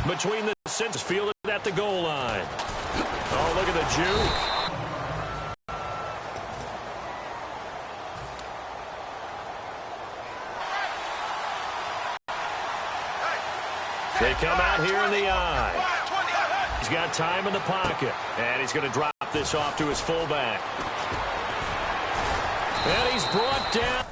between the six, fielded at the goal line. Oh, look at the juke. They come out here in the eye. He's got time in the pocket. And he's going to drop this off to his fullback. And he's brought down.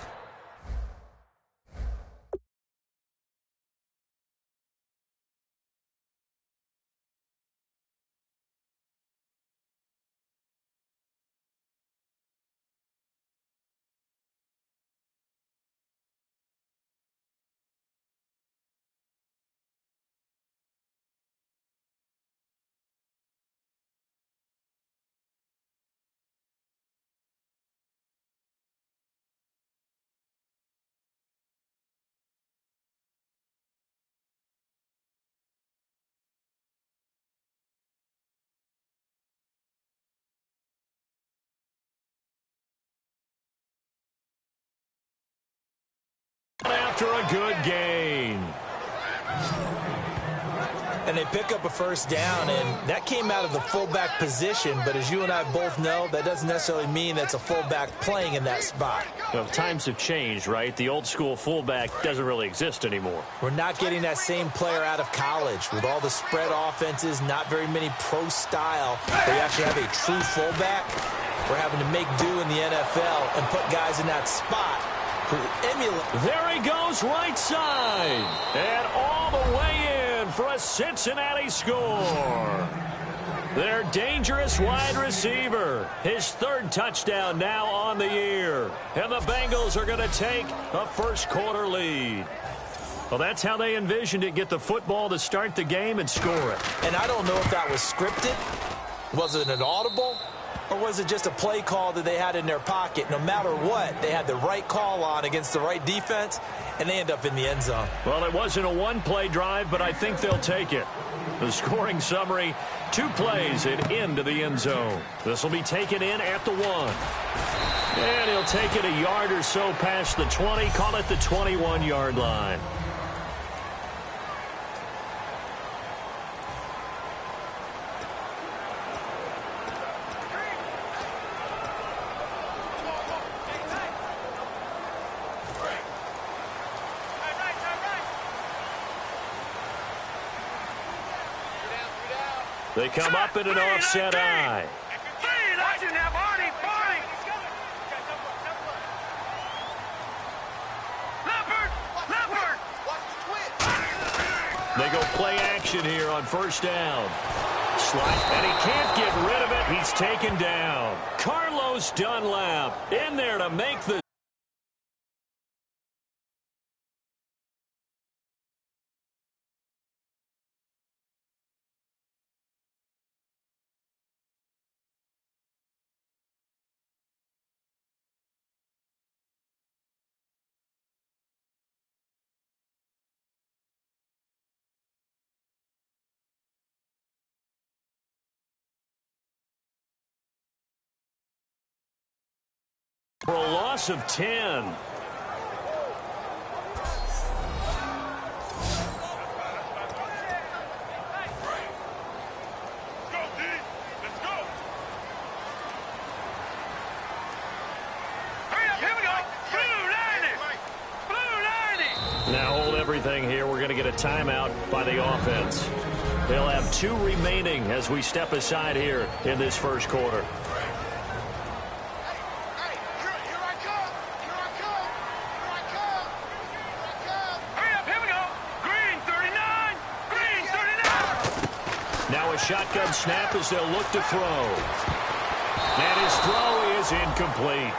After a good gain. And they pick up a first down, and that came out of the fullback position. But as you and I both know, that doesn't necessarily mean that's a fullback playing in that spot. Well, times have changed, right? The old school fullback doesn't really exist anymore. We're not getting that same player out of college. With all the spread offenses, not very many pro style, where you actually have a true fullback. We're having to make do in the NFL and put guys in that spot who emulate. There he goes, right side. And all the way in for a Cincinnati score. Their dangerous wide receiver. His third touchdown now on the year. And the Bengals are going to take a first quarter lead. Well, that's how they envisioned it. Get the football to start the game and score it. And I don't know if that was scripted. Was it an audible? Or was it just a play call that they had in their pocket? No matter what, they had the right call on against the right defense, and they end up in the end zone. Well, it wasn't a one-play drive, but I think they'll take it. The scoring summary, 2 plays and into the end zone. This will be taken in at the 1. And he'll take it a yard or so past the 20, call it the 21-yard line. They come up in an offset eye. They go play action here on first down. Slide, and he can't get rid of it. He's taken down. Carlos Dunlap in there to make the for a loss of 10. Now hold everything here. We're going to get a timeout by the offense. They'll have 2 remaining as we step aside here in this first quarter. Now a shotgun snap as they'll look to throw. And his throw is incomplete.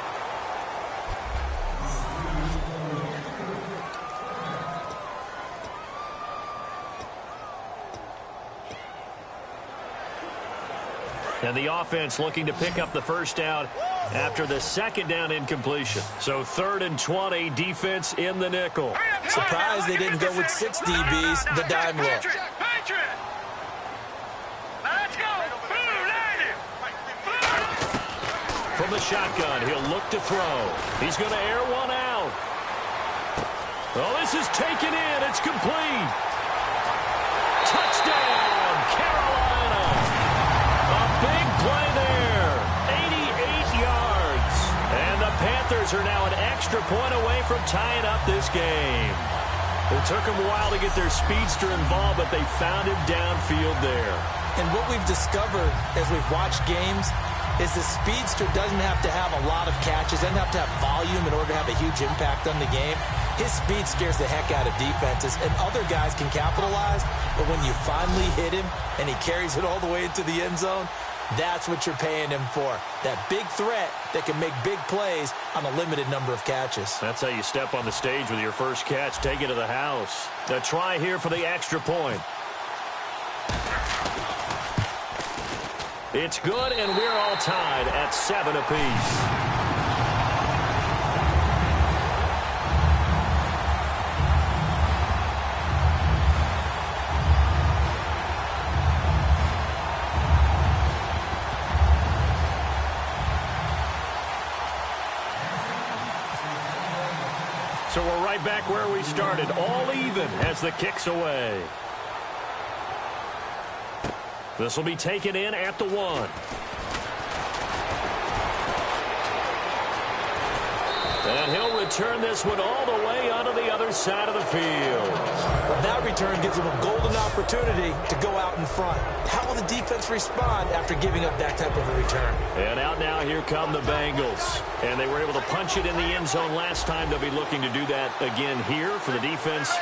And the offense looking to pick up the first down after the second down incompletion. So 3rd and 20, defense in the nickel. Surprised they didn't go with 6 DBs, the dime look. From the shotgun, he'll look to throw. He's going to air one out. Oh, this is taken in. It's complete. Touchdown. Steelers are now an extra point away from tying up this game. It took them a while to get their speedster involved, but they found him downfield there. And what we've discovered as we've watched games is the speedster doesn't have to have a lot of catches, doesn't have to have volume in order to have a huge impact on the game. His speed scares the heck out of defenses, and other guys can capitalize, but when you finally hit him and he carries it all the way into the end zone, that's what you're paying him for. That big threat that can make big plays on a limited number of catches. That's how you step on the stage with your first catch. Take it to the house. A try here for the extra point. It's good, and we're all tied at 7 apiece. So we're right back where we started, all even as the kick's away. This will be taken in at the 1. And he'll return this one all the way onto the other side of the field. Well, that return gives them a golden opportunity to go out in front. How will the defense respond after giving up that type of a return? And out now, here come the Bengals. And they were able to punch it in the end zone last time. They'll be looking to do that again here for the defense.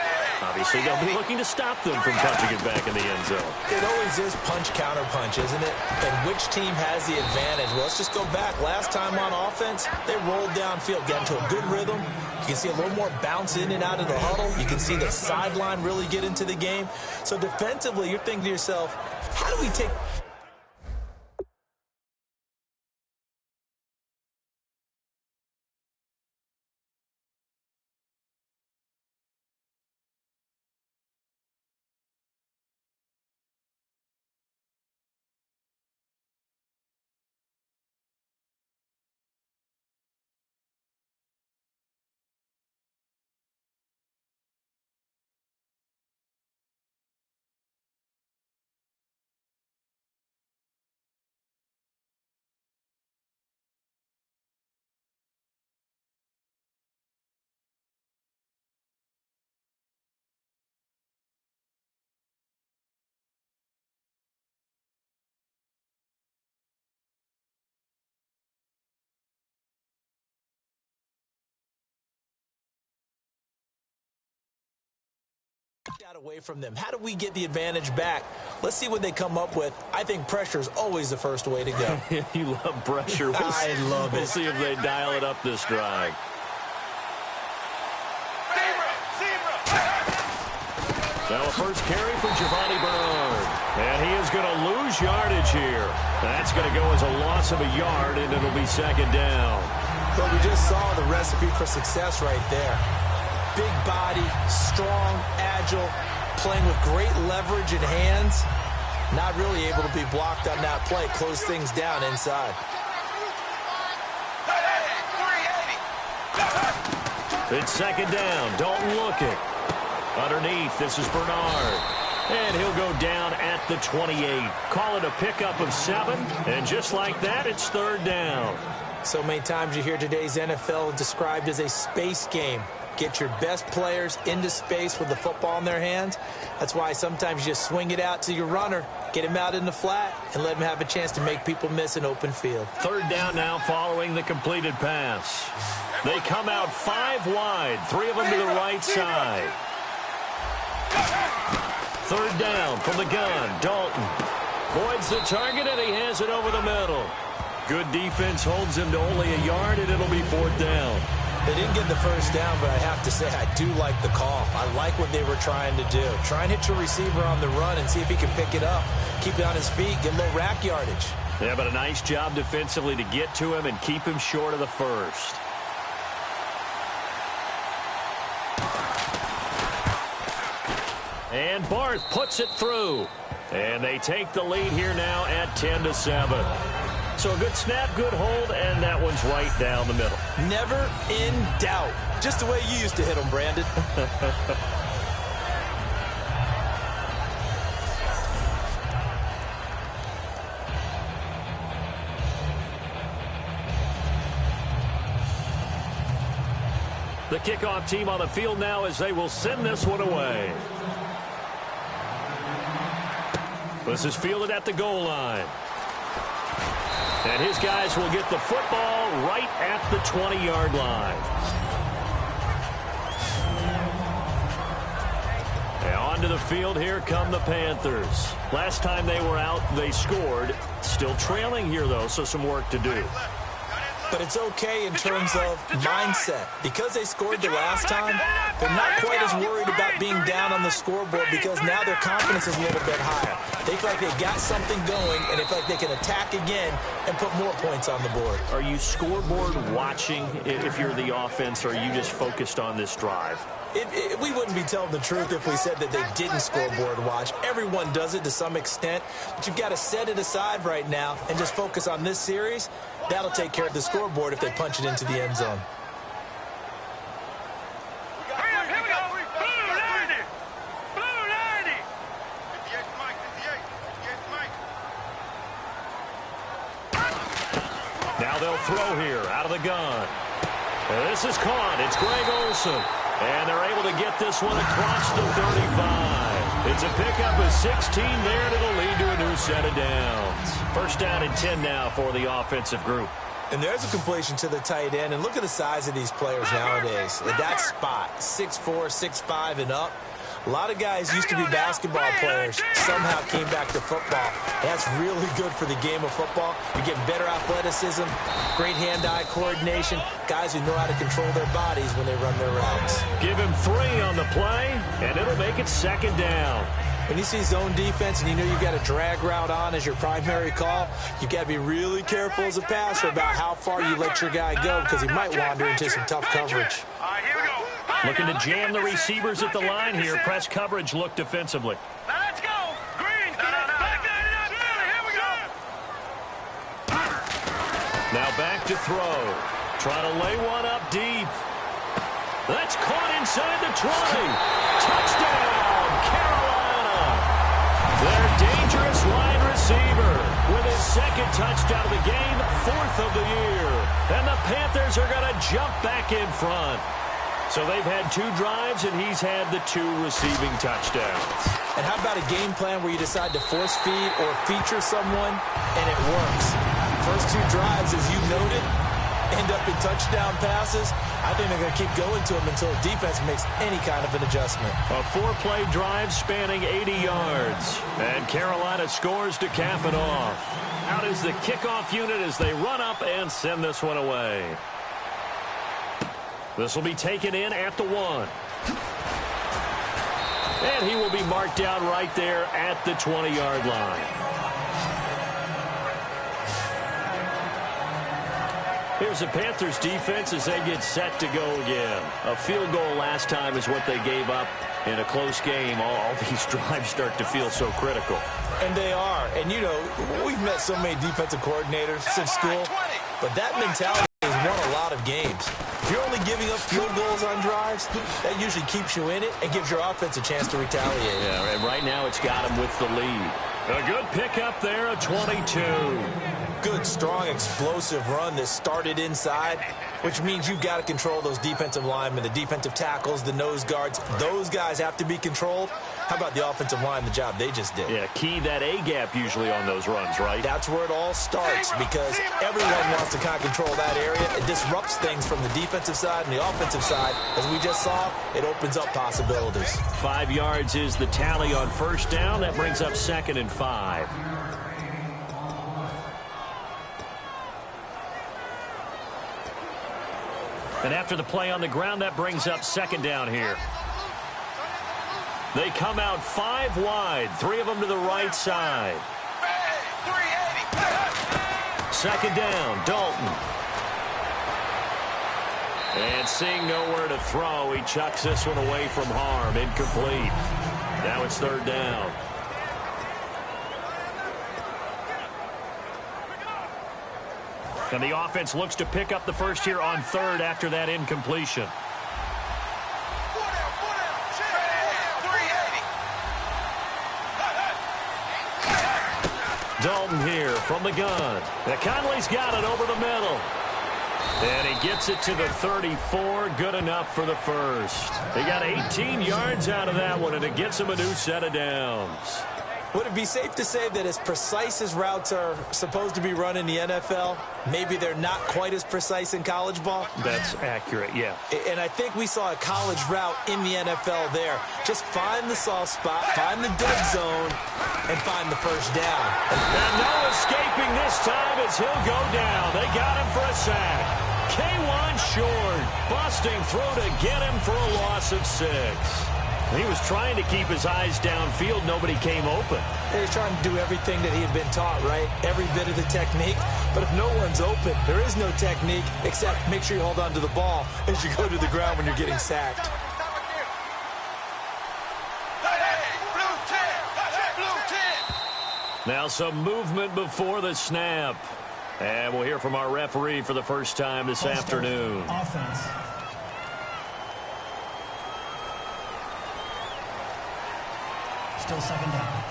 Obviously, they'll be looking to stop them from punching it back in the end zone. It always is punch-counter-punch, isn't it? And which team has the advantage? Well, let's just go back. Last time on offense, they rolled downfield, got into a good rhythm. You can see a little more bounce in and out of the huddle. You can see the sideline really get into the game. So defensively, you're thinking to yourself, how do we take... that away from them? How do we get the advantage back? Let's see what they come up with. I think pressure is always the first way to go. You love pressure. I love it. We'll see if they dial it up this drive. Now a first carry for Giovanni Bernard. And he is going to lose yardage here. That's going to go as a loss of a yard, and it'll be second down. But we just saw the recipe for success right there. Big body, strong, agile, playing with great leverage in hands. Not really able to be blocked on that play. Close things down inside. It's second down. Dalton looking. Underneath, this is Bernard. And he'll go down at the 28. Call it a pickup of 7. And just like that, it's third down. So many times you hear today's NFL described as a space game. Get your best players into space with the football in their hands. That's why sometimes you just swing it out to your runner, get him out in the flat, and let him have a chance to make people miss an open field. Third down now following the completed pass. They come out 5 wide, 3 of them to the right side. Third down from the gun, Dalton. Voids the target, and he has it over the middle. Good defense holds him to only a yard, and it'll be fourth down. They didn't get the first down, but I have to say I do like the call. I like what they were trying to do. Try and hit your receiver on the run and see if he can pick it up. Keep it on his feet, get a little rack yardage. Yeah, but a nice job defensively to get to him and keep him short of the first. And Barth puts it through. And they take the lead here now at 10-7. So a good snap, good hold, and that one's right down the middle. Never in doubt. Just the way you used to hit them, Brandon. The kickoff team on the field now as they will send this one away. This is fielded at the goal line. And his guys will get the football right at the 20-yard line. And onto the field, here come the Panthers. Last time they were out, they scored. Still trailing here, though, so some work to do. But it's okay in terms of mindset. Because they scored the last time, they're not quite as worried about being down on the scoreboard because now their confidence is a little bit higher. They feel like they got something going, and they feel like they can attack again and put more points on the board. Are you scoreboard watching if you're the offense, or are you just focused on this drive? We wouldn't be telling the truth if we said that they didn't scoreboard watch. Everyone does it to some extent, but you've got to set it aside right now and just focus on this series. That'll take care of the scoreboard if they punch it into the end zone. Now they'll throw here out of the gun. And this is caught. It's Greg Olsen. And they're able to get this one across the 35. It's a pickup of 16 there, and it'll lead to a new set of downs. First down and 10 now for the offensive group. And there's a completion to the tight end. And look at the size of these players nowadays. At that spot, 6'4", 6'5", and up. A lot of guys used to be basketball players, somehow came back to football. That's really good for the game of football. You're getting better athleticism, great hand-eye coordination, guys who know how to control their bodies when they run their routes. Give him 3 on the play, and it'll make it second down. When you see zone defense and you know you've got a drag route on as your primary call, you've got to be really careful as a passer about how far you let your guy go because he might wander into some tough coverage. All right, here we go. Looking to jam the receivers at the line here. Press coverage look defensively. Now let's go. Green, here we go. Now back to throw. Trying to lay one up deep. That's caught inside the 20. Touchdown, Carolina. Their dangerous wide receiver with his second touchdown of the game, 4th of the year. And the Panthers are going to jump back in front. So they've had 2 drives, and he's had the 2 receiving touchdowns. And how about a game plan where you decide to force feed or feature someone, and it works? First 2 drives, as you noted, end up in touchdown passes. I think they're going to keep going to them until the defense makes any kind of an adjustment. A 4-play drive spanning 80 yards. And Carolina scores to cap it off. Out is the kickoff unit as they run up and send this one away. This will be taken in at the 1. And he will be marked down right there at the 20-yard line. Here's the Panthers defense as they get set to go again. A field goal last time is what they gave up in a close game. All these drives start to feel so critical. And they are. And, you know, we've met so many defensive coordinators since school, but that mentality has won a lot of games. If you're only giving up field goals on drives, that usually keeps you in it and gives your offense a chance to retaliate. Yeah, and right now it's got him with the lead. A good pickup there, a 22. Good, strong, explosive run that started inside, which means you've got to control those defensive linemen, the defensive tackles, the nose guards. Those guys have to be controlled. How about the offensive line, the job they just did? Yeah, key that A-gap usually on those runs, right? That's where it all starts because everyone wants to kind of control that area. It disrupts things from the defensive side and the offensive side. As we just saw, it opens up possibilities. 5 yards is the tally on first down. That brings up 2nd and 5. And after the play on the ground, that brings up 2nd down here. They come out 5 wide, 3 of them to the right side. 2nd down, Dalton. And seeing nowhere to throw, he chucks this one away from harm, incomplete. Now it's 3rd down. And the offense looks to pick up the first here on 3rd after that incompletion. Dalton here from the gun. Now Conley's got it over the middle. And he gets it to the 34. Good enough for the first. He got 18 yards out of that one, and it gets him a new set of downs. Would it be safe to say that as precise as routes are supposed to be run in the NFL, maybe they're not quite as precise in college ball? That's accurate, yeah. And I think we saw a college route in the NFL there. Just find the soft spot, find the dead zone, and find the first down. And no escaping this time as he'll go down. They got him for a sack. K1 short, busting through to get him for a loss of 6. He was trying to keep his eyes downfield. Nobody came open. He was trying to do everything that he had been taught, right? Every bit of the technique. But if no one's open, there is no technique except make sure you hold on to the ball as you go to the ground when you're getting sacked. Now some movement before the snap. And we'll hear from our referee for the first time this afternoon. Offense. Still second down.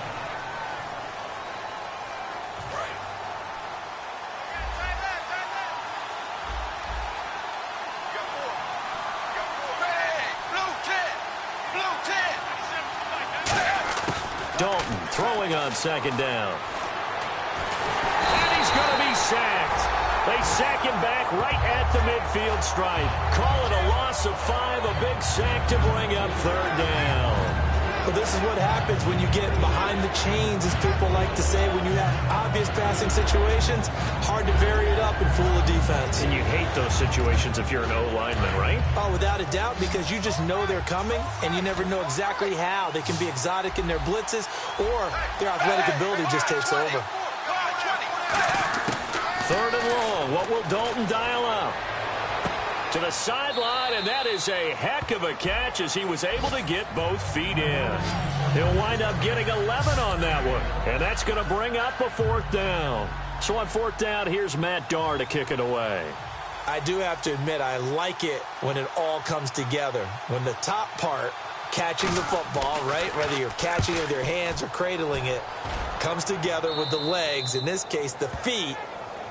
Dalton throwing on second down. And he's going to be sacked. They sack him back right at the midfield stripe. Call it a loss of 5, a big sack to bring up third down. Well, this is what happens when you get behind the chains, as people like to say. When you have obvious passing situations, hard to vary it up and fool a defense. And you hate those situations if you're an O-lineman, right? Oh, without a doubt, because you just know they're coming, and you never know exactly how. They can be exotic in their blitzes, or their athletic ability just takes over. Third and long. What will Dalton dial up? To the sideline, and that is a heck of a catch as he was able to get both feet in. He'll wind up getting 11 on that one, and that's going to bring up a fourth down. So on fourth down, here's Matt Darr to kick it away. I do have to admit, I like it when it all comes together. When the top part, catching the football, right, whether you're catching it with your hands or cradling it, comes together with the legs, in this case the feet,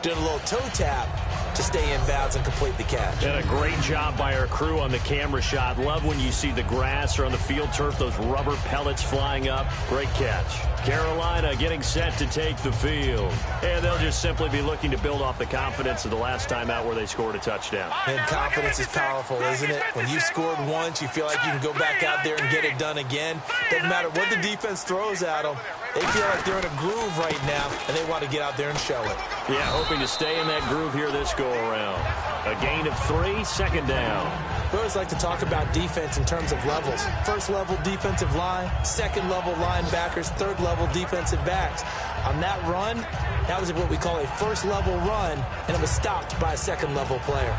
doing a little toe tap to stay in bounds and complete the catch. And a great job by our crew on the camera shot. Love when you see the grass or on the field turf, those rubber pellets flying up. Great catch. Carolina getting set to take the field. And they'll just simply be looking to build off the confidence of the last time out where they scored a touchdown. And confidence is powerful, isn't it? When you scored once, you feel like you can go back out there and get it done again. Doesn't matter what the defense throws at them. They feel like they're in a groove right now, and they want to get out there and show it. Yeah, hoping to stay in that groove here this go-around. A gain of 3, second down. We always like to talk about defense in terms of levels. First-level defensive line, second-level linebackers, third-level defensive backs. On that run, that was what we call a first-level run, and it was stopped by a second-level player.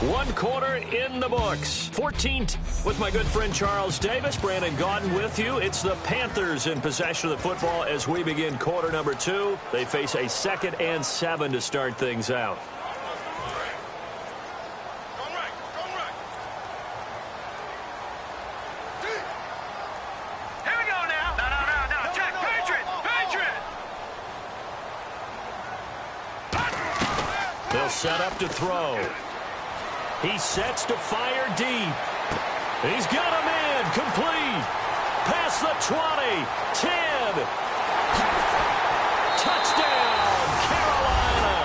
One quarter in the books. 14 with my good friend Charles Davis. Brandon Gaudin with you. It's the Panthers in possession of the football as we begin quarter number 2. They face a 2nd and 7 to start things out. Here we go now. No. Check. Patriot. They'll set up to throw. He sets to fire deep. He's got a man complete. Past the 20, 10. Touchdown, Carolina.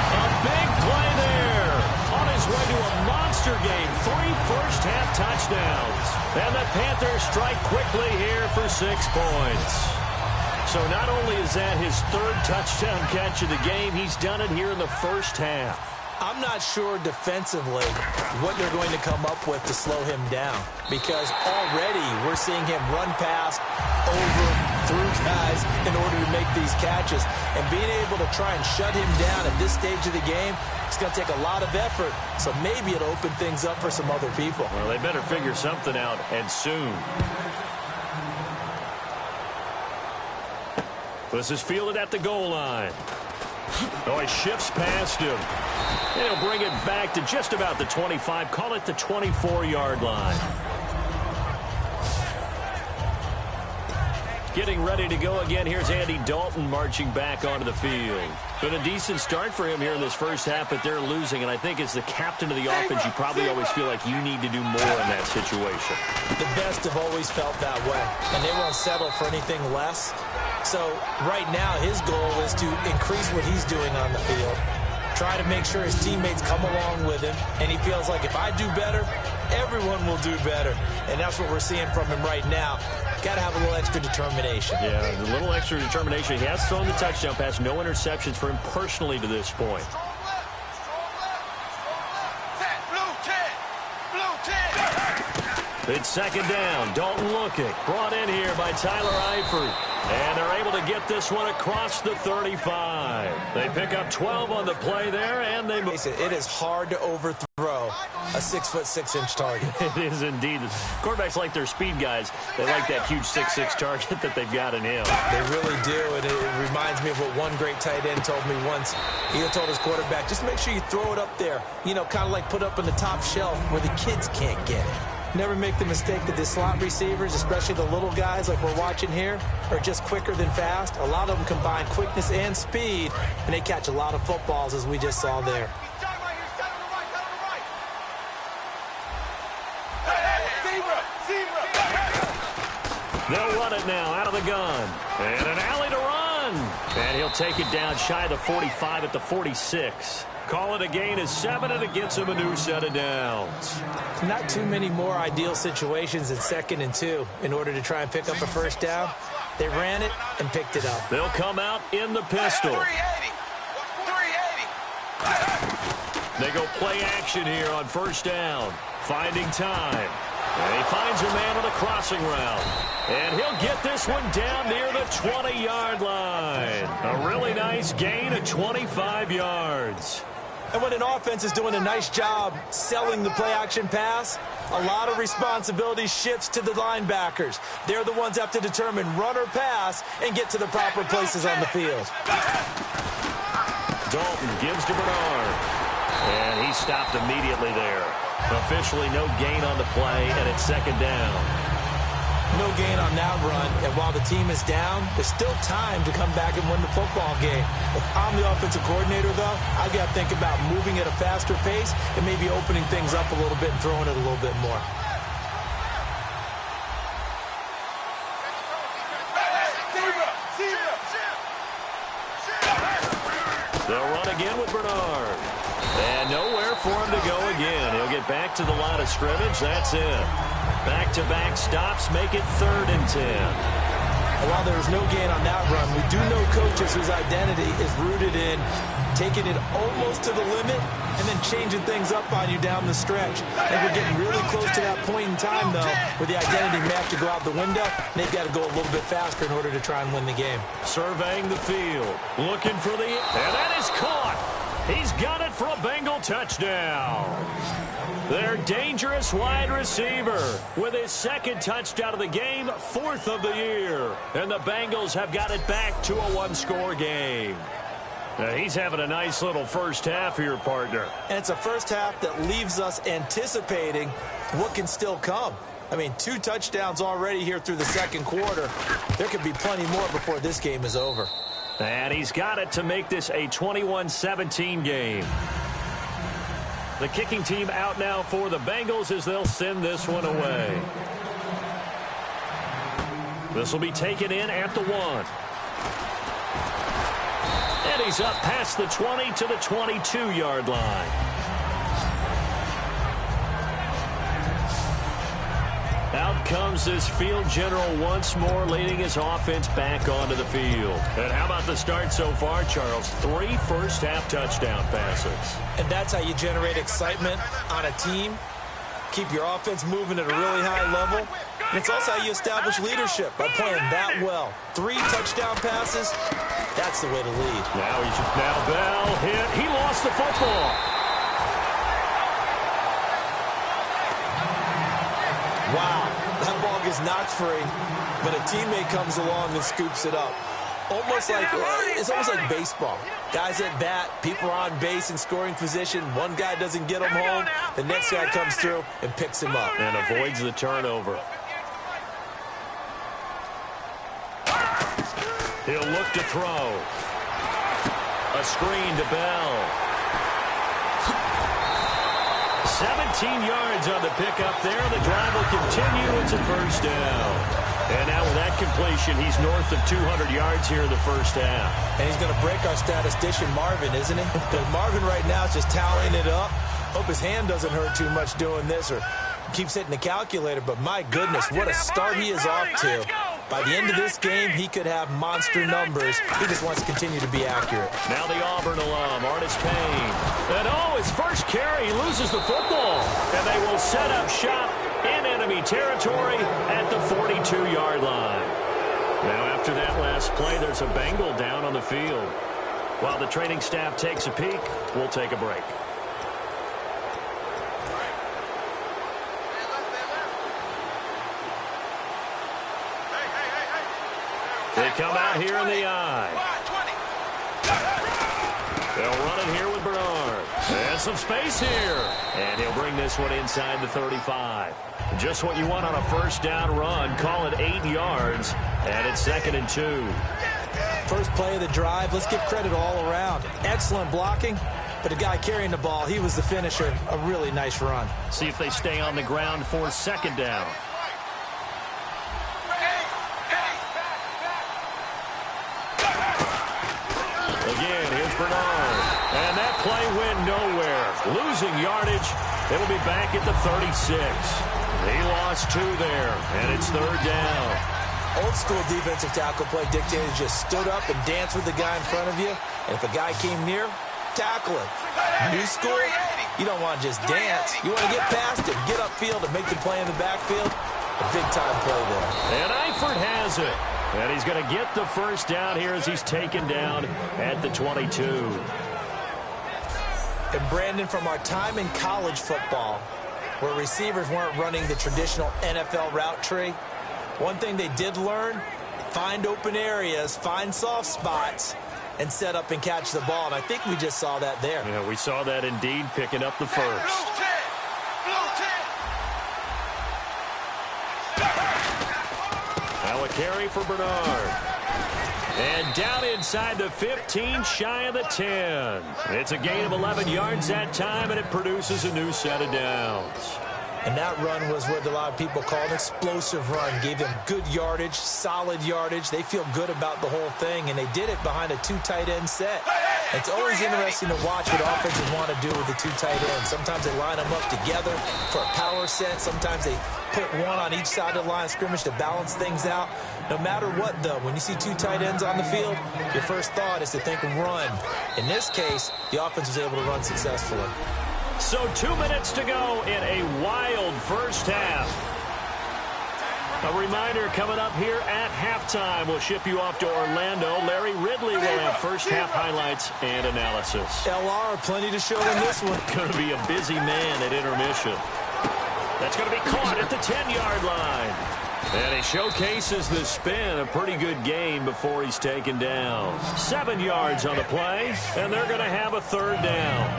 A big play there. On his way to a monster game. 3 first-half touchdowns. And the Panthers strike quickly here for 6 points. So not only is that his 3rd touchdown catch of the game, he's done it here in the first half. I'm not sure defensively what they're going to come up with to slow him down, because already we're seeing him run past, over, through guys in order to make these catches. And being able to try and shut him down at this stage of the game, it's going to take a lot of effort. So maybe it'll open things up for some other people. Well, they better figure something out, and soon. This is fielded at the goal line. Oh, he shifts past him. And he'll bring it back to just about the 25. Call it the 24-yard line. Getting ready to go again. Here's Andy Dalton marching back onto the field. Been a decent start for him here in this first half, but they're losing. And I think as the captain of the offense, you probably always feel like you need to do more in that situation. The best have always felt that way, and they won't settle for anything less. So right now, his goal is to increase what he's doing on the field, try to make sure his teammates come along with him, and he feels like if I do better, everyone will do better. And that's what we're seeing from him right now. Got to have a little extra determination. Yeah, a little extra determination. He has thrown the touchdown pass. No interceptions for him personally to this point. It's second down. Dalton looking. Brought in here by Tyler Eifert. And they're able to get this one across the 35. They pick up 12 on the play there, and they move. It is hard to overthrow a 6'6" target. It is indeed. Quarterbacks like their speed guys. They like that huge 6'6" target that they've got in him. They really do, and it reminds me of what one great tight end told me once. He told his quarterback, just make sure you throw it up there. You know, kind of like put up on the top shelf where the kids can't get it. Never make the mistake that the slot receivers, especially the little guys like we're watching here, are just quicker than fast. A lot of them combine quickness and speed, and they catch a lot of footballs, as we just saw there. They'll run it now out of the gun. And an alley to run. And he'll take it down shy of the 45 at the 46. Call it a gain of 7, and it gets him a new set of downs. Not too many more ideal situations in 2nd and 2 in order to try and pick up a first down. They ran it and picked it up. They'll come out in the pistol. 380. They go play action here on first down. Finding time. And he finds a man on a crossing route. And he'll get this one down near the 20-yard line. A really nice gain of 25 yards. And when an offense is doing a nice job selling the play-action pass, a lot of responsibility shifts to the linebackers. They're the ones that have to determine run or pass and get to the proper places on the field. Dalton gives to Bernard. And he's stopped immediately there. Officially no gain on the play, and it's second down. No gain on that run, and while the team is down, there's still time to come back and win the football game. If I'm the offensive coordinator, though, I've got to think about moving at a faster pace and maybe opening things up a little bit and throwing it a little bit more. They'll run again with Bernard. And nowhere for him to go again. He'll get back to the line of scrimmage. That's it. Back-to-back stops make it 3rd and 10. And while there was no gain on that run, we do know coaches whose identity is rooted in taking it almost to the limit and then changing things up on you down the stretch. And we're getting really close to that point in time, though, where the identity may have to go out the window, and they've got to go a little bit faster in order to try and win the game. Surveying the field, looking for the... And that is caught. He's got it for a Bengal touchdown. Their dangerous wide receiver with his 2nd touchdown of the game, 4th of the year. And the Bengals have got it back to a 1-score game. Now, he's having a nice little first half here, partner. And it's a first half that leaves us anticipating what can still come. I mean, 2 touchdowns already here through the 2nd quarter. There could be plenty more before this game is over. And he's got it to make this a 21-17 game. The kicking team out now for the Bengals as they'll send this one away. This will be taken in at the 1. And he's up past the 20 to the 22-yard line. Out comes this field general once more, leading his offense back onto the field. And how about the start so far, Charles? 3 first-half touchdown passes. And that's how you generate excitement on a team. Keep your offense moving at a really high level. And it's also how you establish leadership by playing that well. 3 touchdown passes, that's the way to lead. Now Bell hit. He lost the football. Wow, that ball gets knocked free, but a teammate comes along and scoops it up. It's almost like baseball. Guys at bat, people are on base in scoring position. One guy doesn't get him home. The next guy comes through and picks him up. And avoids the turnover. He'll look to throw. A screen to Bell. 17 yards on the pickup there. The drive will continue. It's a first down. And now with that completion, he's north of 200 yards here in the first half. And he's going to break our statistician, Marvin, isn't he? Because Marvin right now is just tallying it up. Hope his hand doesn't hurt too much doing this or keeps hitting the calculator. But my goodness, what a start he is off to. By the end of this game, he could have monster numbers. He just wants to continue to be accurate. Now the Auburn alum, Artis Payne. And his first carry, he loses the football. And they will set up shop in enemy territory at the 42-yard line. Now after that last play, there's a Bengal down on the field. While the training staff takes a peek, we'll take a break. They come out here in the eye. They'll run it here with Bernard. And some space here. And he'll bring this one inside the 35. Just what you want on a first down run. Call it 8 yards. And it's 2nd and 2. First play of the drive. Let's give credit all around. Excellent blocking. But the guy carrying the ball, he was the finisher. A really nice run. See if they stay on the ground for 2nd down. Again, here's Bernard. And that play went nowhere. Losing yardage. It'll be back at the 36. He lost 2 there, and it's 3rd down. Old school defensive tackle play dictated just stood up and danced with the guy in front of you. And if a guy came near, tackle him. New school, you don't want to just dance. You want to get past him, get upfield, and make the play in the backfield. A big-time play there. And Eifert has it. And he's going to get the first down here as he's taken down at the 22. And Brandon, from our time in college football, where receivers weren't running the traditional NFL route tree, one thing they did learn, find open areas, find soft spots, and set up and catch the ball. And I think we just saw that there. Yeah, we saw that indeed, picking up the first. Now a carry for Bernard. And down inside the 15, shy of the 10. It's a gain of 11 yards that time, and it produces a new set of downs. And that run was what a lot of people call an explosive run. Gave them good yardage, solid yardage. They feel good about the whole thing, and they did it behind a 2 tight end set. It's always interesting to watch what offenses want to do with the 2 tight ends. Sometimes they line them up together for a power set. Sometimes they put one on each side of the line of scrimmage to balance things out. No matter what, though, when you see 2 tight ends on the field, your first thought is to think run. In this case, the offense was able to run successfully. So 2 minutes to go in a wild first half. A reminder coming up here at halftime. We'll ship you off to Orlando. Larry Ridley will have first half highlights and analysis. LR, plenty to show in this one. Going to be a busy man at intermission. That's going to be caught at the 10-yard line. And he showcases the spin. A pretty good gain before he's taken down. 7 yards on the play, and they're going to have a 3rd down.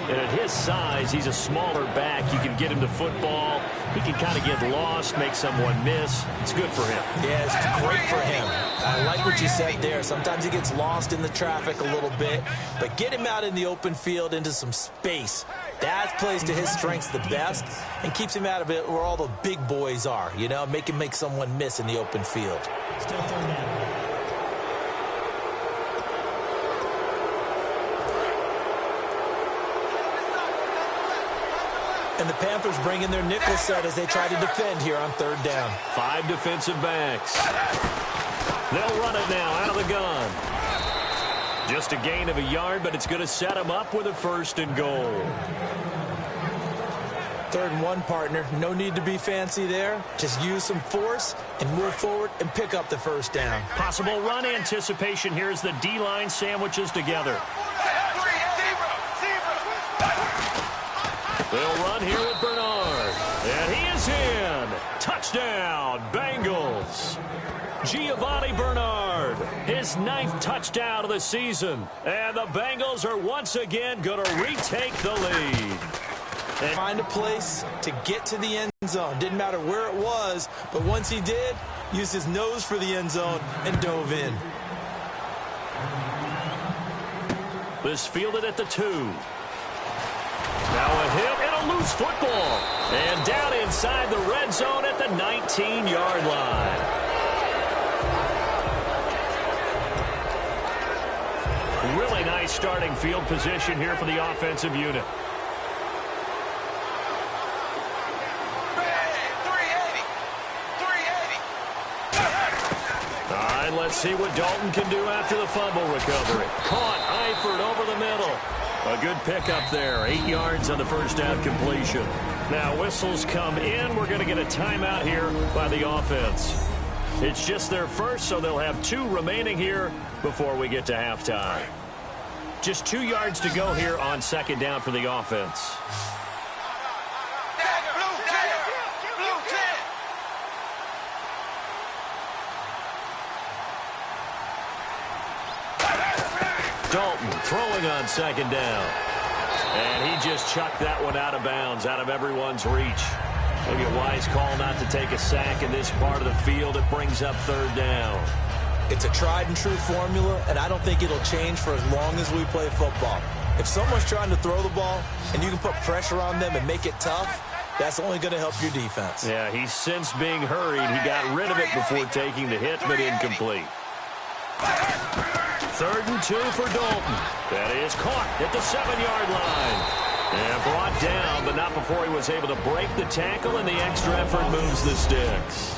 And at his size, he's a smaller back. You can get him to football. He can kind of get lost, make someone miss. It's good for him. Yeah, it's great for him. I like what you said there. Sometimes he gets lost in the traffic a little bit, but get him out in the open field into some space. That plays to his strengths the best and keeps him out of it where all the big boys are, you know, make him make someone miss in the open field. Still 3rd down. And the Panthers bring in their nickel set as they try to defend here on 3rd down. 5 defensive backs. They'll run it now out of the gun. Just a gain of a yard, but it's going to set them up with a 1st and goal. 3rd and 1, partner. No need to be fancy there. Just use some force and move forward and pick up the 1st down. Possible run anticipation here as the D-line sandwiches together. They'll run here with Bernard. And he is in. Touchdown, Bengals. Giovanni Bernard, his 9th touchdown of the season. And the Bengals are once again going to retake the lead. And find a place to get to the end zone. Didn't matter where it was, but once he did, used his nose for the end zone and dove in. This fielded at the 2. Now a hit and a loose football. And down inside the red zone at the 19-yard line. Really nice starting field position here for the offensive unit. Let's see what Dalton can do after the fumble recovery. Caught Eifert over the middle. A good pickup there. 8 yards on the first down completion. Now whistles come in. We're going to get a timeout here by the offense. It's just their first, so they'll have 2 remaining here before we get to halftime. Just 2 yards to go here on second down for the offense. Dalton throwing on second down. And he just chucked that one out of bounds, out of everyone's reach. Maybe a wise call not to take a sack in this part of the field. It brings up third down. It's a tried and true formula, and I don't think it'll change for as long as we play football. If someone's trying to throw the ball and you can put pressure on them and make it tough, that's only going to help your defense. Yeah, he's since being hurried. He got rid of it before taking the hit, but incomplete. 3rd and 2 for Dalton. That is caught at the 7-yard line. And brought down, but not before he was able to break the tackle, and the extra effort moves the sticks.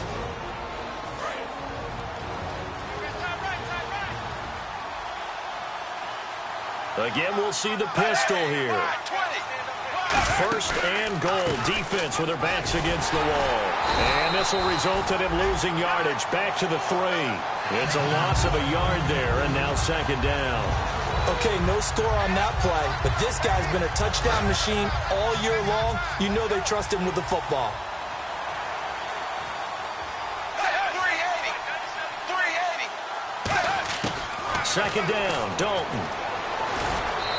Again, we'll see the pistol here. 1st and goal. Defense with their backs against the wall. And this will result in him losing yardage. Back to the 3. It's a loss of a yard there, and now second down. Okay, no score on that play, but this guy's been a touchdown machine all year long. You know they trust him with the football. 2nd down, Dalton.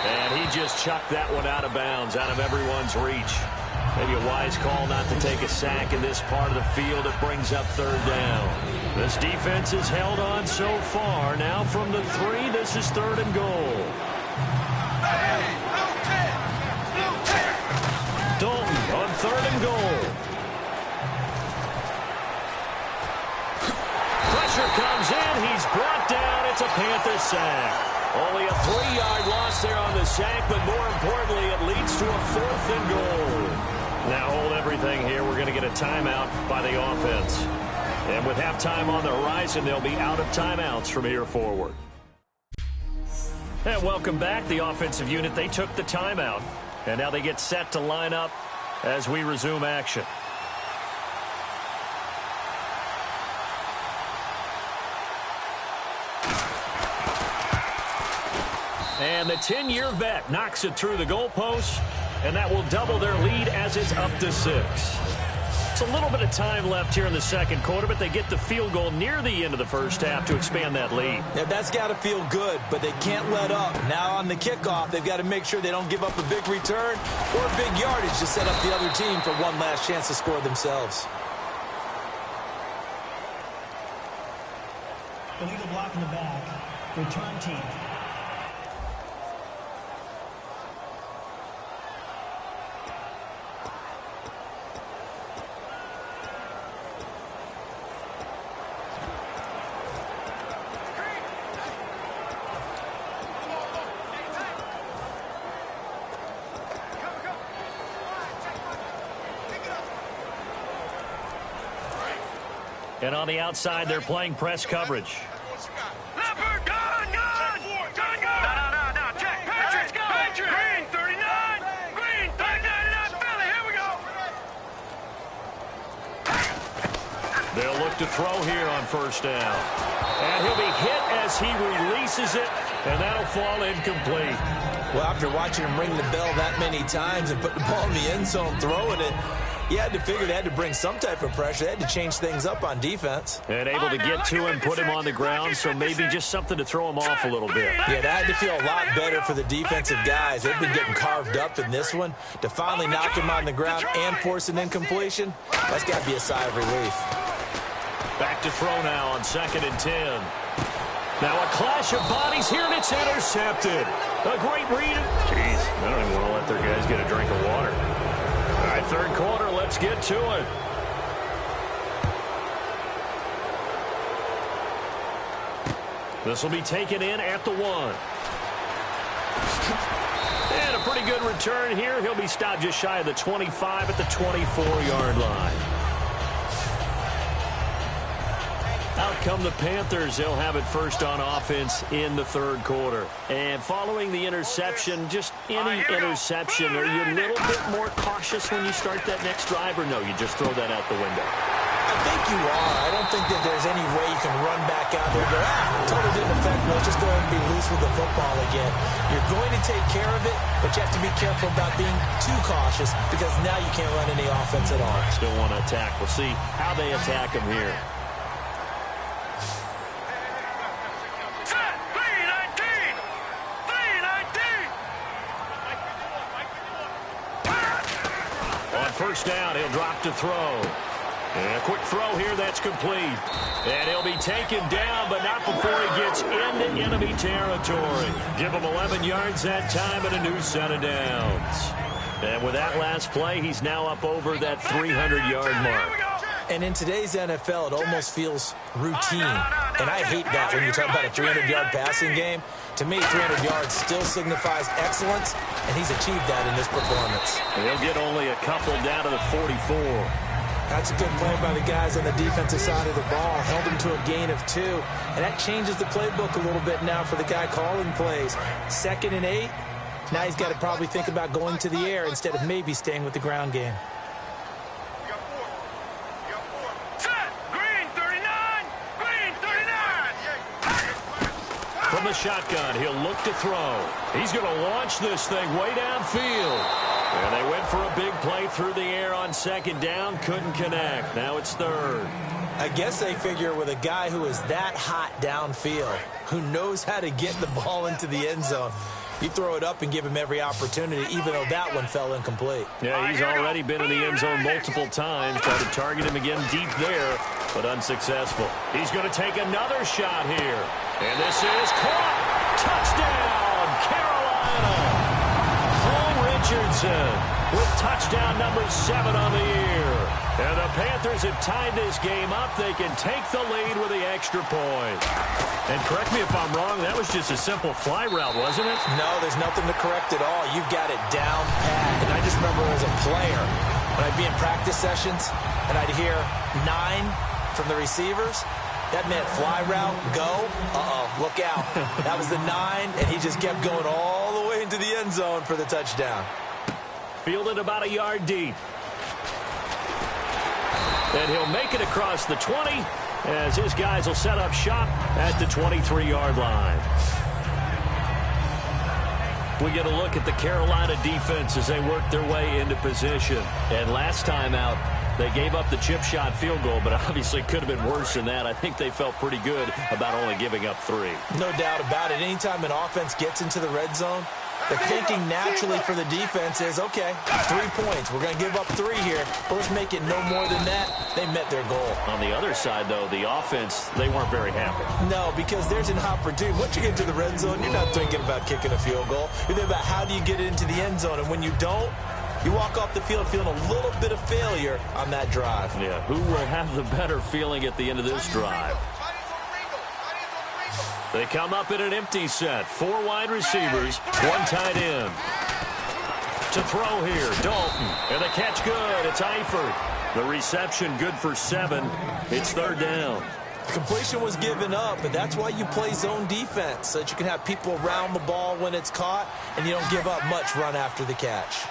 And he just chucked that one out of bounds, out of everyone's reach. Maybe a wise call not to take a sack in this part of the field. It brings up third down. This defense has held on so far. Now from the 3, this is 3rd and goal. Dalton on 3rd and goal. Pressure comes in. He's brought down. It's a Panther sack. Only a 3-yard loss there on the sack, but more importantly, it leads to a 4th and goal. Now hold everything here. We're going to get a timeout by the offense. And with halftime on the horizon, they'll be out of timeouts from here forward. And welcome back. The offensive unit, they took the timeout. And now they get set to line up as we resume action. And the 10-year vet knocks it through the goalpost, and that will double their lead as it's up to 6. It's a little bit of time left here in the second quarter, but they get the field goal near the end of the first half to expand that lead. Yeah, that's got to feel good, but they can't let up. Now on the kickoff, they've got to make sure they don't give up a big return or a big yardage to set up the other team for one last chance to score themselves. Illegal block in the back. Return team. And on the outside, they're playing press coverage. Leopard, gun! No, check. Patriots, go! Green, 39! Green, 39, Philly, here we go! They'll look to throw here on first down. And he'll be hit as he releases it, and that'll fall incomplete. Well, after watching him ring the bell that many times and put the ball in the end zone throwing it, you had to figure they had to bring some type of pressure. They had to change things up on defense. And able to get to him, put him on the ground, so maybe just something to throw him off a little bit. Yeah, that had to feel a lot better for the defensive guys. They've been getting carved up in this one. To finally knock him on the ground and force an incompletion, that's got to be a sigh of relief. Back to throw now on 2nd and 10. Now a clash of bodies here, and it's intercepted. A great read. Jeez, I don't even want to let their guys get a drink of water. All right, third quarter, let's get to it. This will be taken in at the 1. And a pretty good return here. He'll be stopped just shy of the 25 at the 24-yard line. Out come the Panthers. They'll have it first on offense in the third quarter. And following the interception, just any interception, are you a little bit more cautious when you start that next drive, or no, you just throw that out the window? I think you are. I don't think that there's any way you can run back out there and go, totally didn't affect me. Let's just go ahead and be loose with the football again. You're going to take care of it, but you have to be careful about being too cautious because now you can't run any offense at all. Still want to attack. We'll see how they attack him here. First down, he'll drop to throw. And a quick throw here, that's complete. And he'll be taken down, but not before he gets into enemy territory. Give him 11 yards that time and a new set of downs. And with that last play, he's now up over that 300-yard mark. And in today's NFL, it almost feels routine. And I hate that when you talk about a 300-yard passing game. To me, 300 yards still signifies excellence, and he's achieved that in this performance. And he'll get only a couple down to the 44. That's a good play by the guys on the defensive side of the ball. Held him to a gain of 2. And that changes the playbook a little bit now for the guy calling plays. 2nd and 8. Now he's got to probably think about going to the air instead of maybe staying with the ground game. From the shotgun, he'll look to throw. He's going to launch this thing way downfield. And they went for a big play through the air on 2nd down. Couldn't connect. Now it's 3rd. I guess they figure with a guy who is that hot downfield, who knows how to get the ball into the end zone, you throw it up and give him every opportunity, even though that one fell incomplete. Yeah, he's already been in the end zone multiple times. Tried to target him again deep there, but unsuccessful. He's going to take another shot here. And this is caught. Touchdown, Carolina. Cole Richardson with touchdown number 7 on the year. And the Panthers have tied this game up. They can take the lead with the extra point. And correct me if I'm wrong, that was just a simple fly route, wasn't it? No, there's nothing to correct at all. You've got it down pat. And I just remember as a player, when I'd be in practice sessions, and I'd hear 9 from the receivers, that meant fly route, go, look out. That was the 9, and he just kept going all the way into the end zone for the touchdown. Fielded about a yard deep. And he'll make it across the 20 as his guys will set up shop at the 23-yard line. We get a look at the Carolina defense as they work their way into position. And last time out, they gave up the chip shot field goal, but obviously could have been worse than that. I think they felt pretty good about only giving up 3. No doubt about it. Anytime an offense gets into the red zone, the thinking naturally for the defense is, okay, 3 points. We're going to give up 3 here, but let's make it no more than that. They met their goal. On the other side, though, the offense, they weren't very happy. No, because there's an opportunity. Once you get to the red zone, you're not thinking about kicking a field goal. You're thinking about how do you get it into the end zone, and when you don't, you walk off the field feeling a little bit of failure on that drive. Yeah, who will have the better feeling at the end of this drive? They come up in an empty set. 4 wide receivers, 1 tight end. To throw here, Dalton. And the catch good. It's Eifert. The reception good for 7. It's 3rd down. Completion was given up, but that's why you play zone defense, so that you can have people around the ball when it's caught, and you don't give up much run after the catch.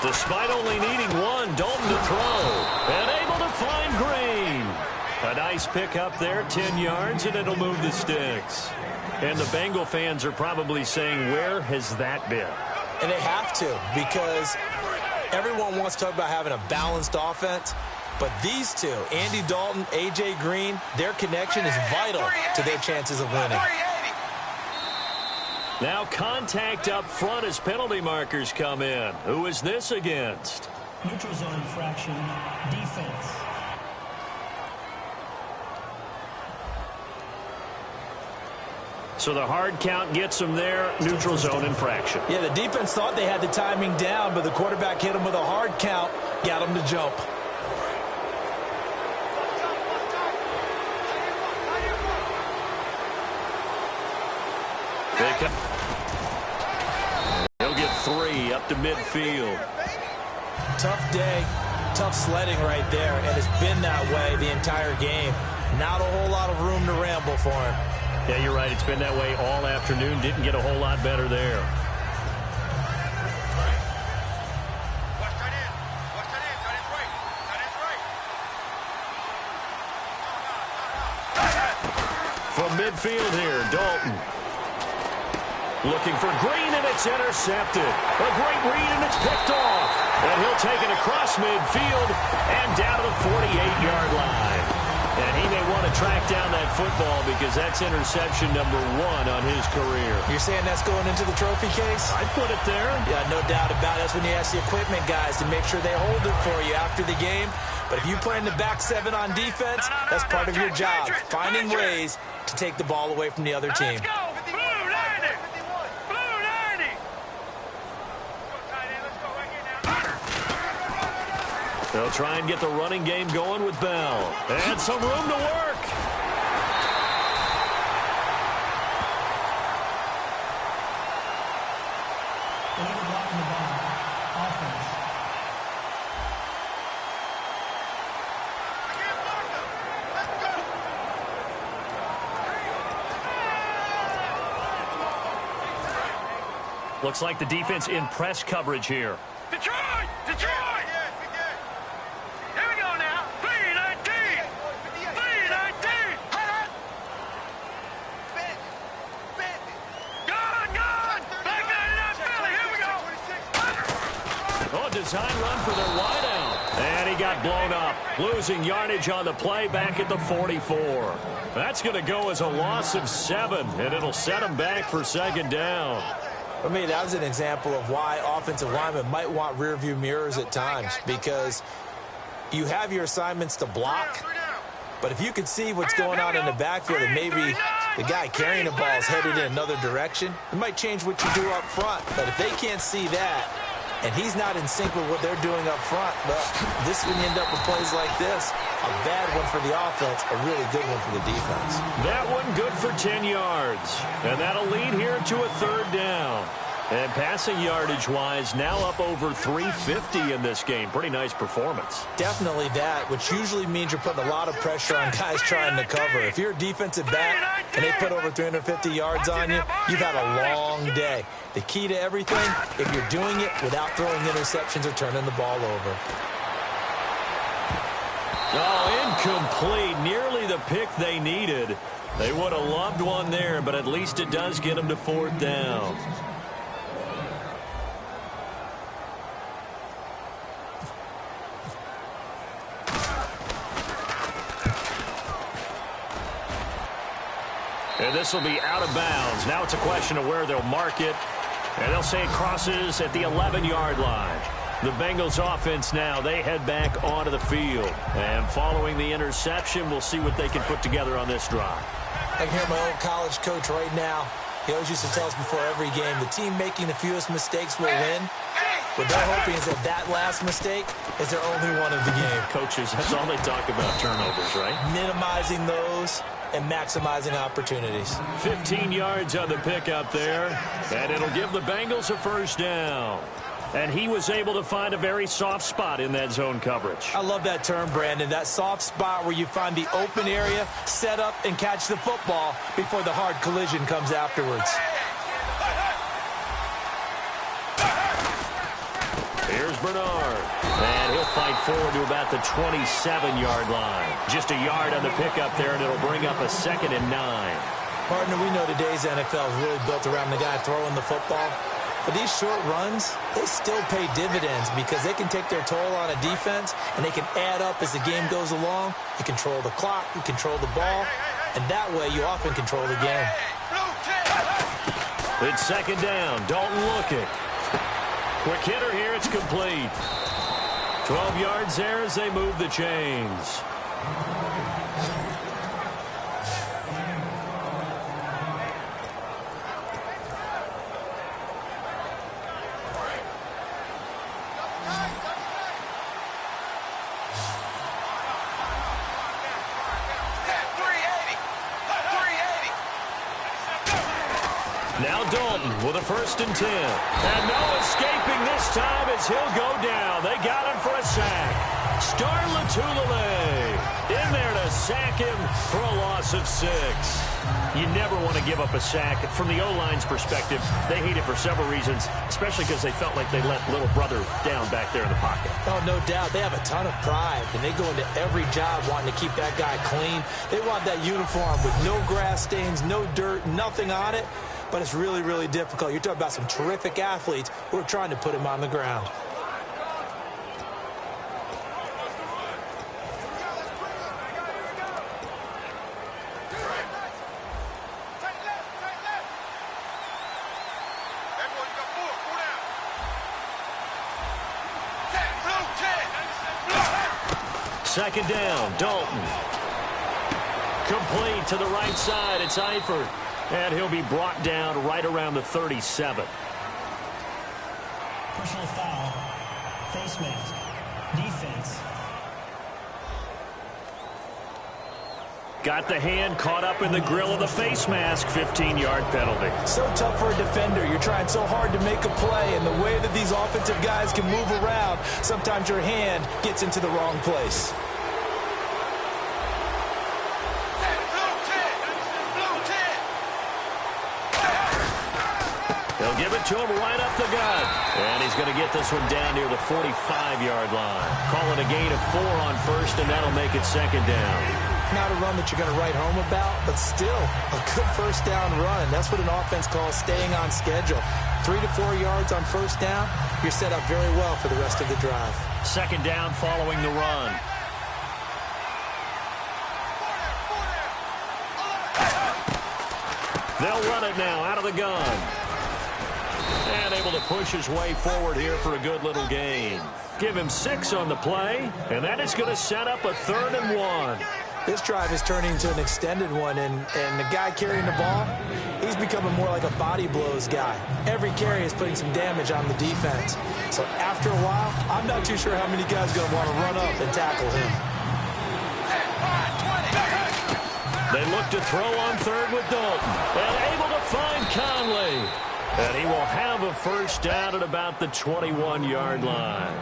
Despite only needing 1, Dalton to throw. And able to find Green. A nice pick up there, 10 yards, and it'll move the sticks. And the Bengal fans are probably saying, where has that been? And they have to, because everyone wants to talk about having a balanced offense. But these two, Andy Dalton, A.J. Green, their connection is vital to their chances of winning. Now contact up front as penalty markers come in. Who is this against? Neutral zone infraction, defense. So the hard count gets them there, neutral zone infraction. Yeah, the defense thought they had the timing down, but the quarterback hit them with a hard count, got them to jump. He'll get 3 up to midfield. Tough day, tough sledding right there, and it's been that way the entire game. Not a whole lot of room to ramble for him. Yeah, you're right. It's been that way all afternoon. Didn't get a whole lot better there. From midfield here, Dalton. Looking for Green, and it's intercepted. A great read, and it's picked off. And he'll take it across midfield and down to the 48-yard line. And he may want to track down that football because that's interception number 1 on his career. You're saying that's going into the trophy case? I'd put it there. Yeah, no doubt about it. That's when you ask the equipment guys to make sure they hold it for you after the game. But if you play in the back 7 on defense, that's part of your job, finding ways to take the ball away from the other team. Let's go. Blue 90. Blue 90. They'll try and get the running game going with Bell. And some room to work. Illegal blocking the ball. Offense. Looks like the defense in press coverage here. Detroit! Detroit! Here we go now. 3-19. 3-19. Gone! Back 99 Philly. Here we go. Oh, design run for their wideout. And he got blown up. Losing yardage on the play back at the 44. That's going to go as a loss of 7, and it'll set him back for second down. I mean, that was an example of why offensive linemen might want rearview mirrors at times, because you have your assignments to block, but if you can see what's going on in the backfield and maybe the guy carrying the ball is headed in another direction, it might change what you do up front. But if they can't see that and he's not in sync with what they're doing up front, well, this is when you end up with plays like this. A bad one for the offense, a really good one for the defense. That one good for 10 yards. And that'll lead here to a 3rd down. And passing yardage-wise, now up over 350 in this game. Pretty nice performance. Definitely that, which usually means you're putting a lot of pressure on guys trying to cover. If you're a defensive back and they put over 350 yards on you, you've had a long day. The key to everything, if you're doing it without throwing interceptions or turning the ball over. Oh, incomplete. Nearly the pick they needed. They would have loved one there, but at least it does get them to 4th down. And this will be out of bounds. Now it's a question of where they'll mark it. And they'll say it crosses at the 11-yard line. The Bengals offense now, they head back onto the field. And following the interception, we'll see what they can put together on this drive. I can hear my old college coach right now. He always used to tell us before every game, the team making the fewest mistakes will win. What they're hoping is that last mistake is their only one of the game. Coaches, that's all they talk about, turnovers, right? Minimizing those and maximizing opportunities. 15 yards on the pickup there, and it'll give the Bengals a 1st down. And he was able to find a very soft spot in that zone coverage. I love that term, Brandon. That soft spot where you find the open area, set up, and catch the football before the hard collision comes afterwards. Here's Bernard. And he'll fight forward to about the 27-yard line. Just a yard on the pickup there, and it'll bring up a 2nd and 9. Partner, we know today's NFL is really built around the guy throwing the football. But these short runs, they still pay dividends because they can take their toll on a defense, and they can add up as the game goes along. You control the clock, you control the ball, and that way you often control the game. It's 2nd down. Dalton looking. Quick hitter here. It's complete. 12 yards there as they move the chains. Now Dalton with a 1st and 10. And no escaping this time as he'll go down. They got him for a sack. Star Latulele in there to sack him for a loss of 6. You never want to give up a sack. From the O-line's perspective, they hate it for several reasons, especially because they felt like they let little brother down back there in the pocket. Oh, no doubt. They have a ton of pride, and they go into every job wanting to keep that guy clean. They want that uniform with no grass stains, no dirt, nothing on it. But it's really, really difficult. You're talking about some terrific athletes who are trying to put him on the ground. Second down, Dalton. Complete to the right side. It's Eifert. And he'll be brought down right around the 37. Personal foul. Face mask. Defense. Got the hand caught up in the grill of the face mask. 15-yard penalty. So tough for a defender. You're trying so hard to make a play, and the way that these offensive guys can move around, sometimes your hand gets into the wrong place. They'll give it to him right up the gut. And he's going to get this one down near the 45-yard line. Call it a gain of 4 on 1st, and that'll make it 2nd down. Not a run that you're going to write home about, but still a good 1st down run. That's what an offense calls staying on schedule. 3 to 4 yards on 1st down, you're set up very well for the rest of the drive. 2nd down following the run. They'll run it now out of the gun. And able to push his way forward here for a good little gain. Give him 6 on the play, and that is going to set up a 3rd and 1. This drive is turning into an extended one, and the guy carrying the ball, he's becoming more like a body blows guy. Every carry is putting some damage on the defense. So after a while, I'm not too sure how many guys are going to want to run up and tackle him. They look to throw on 3rd with Dalton. And able to find Conley. And he will have a 1st down at about the 21-yard line.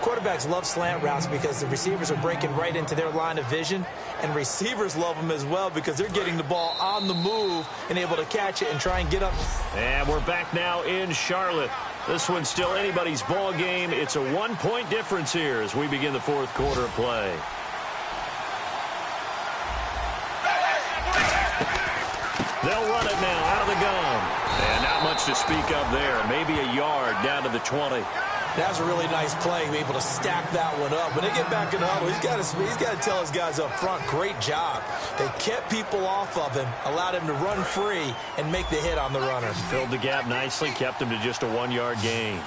Quarterbacks love slant routes because the receivers are breaking right into their line of vision, and receivers love them as well because they're getting the ball on the move and able to catch it and try and get up. And we're back now in Charlotte. This one's still anybody's ball game. It's a 1-point difference here as we begin the 4th quarter of play. They'll run it now out of the gun. And not much to speak of there. Maybe a yard down to the 20. That was a really nice play, able to stack that one up. When they get back in the huddle, he's got to tell his guys up front, great job. They kept people off of him, allowed him to run free and make the hit on the runner. Filled the gap nicely, kept him to just a 1-yard gain.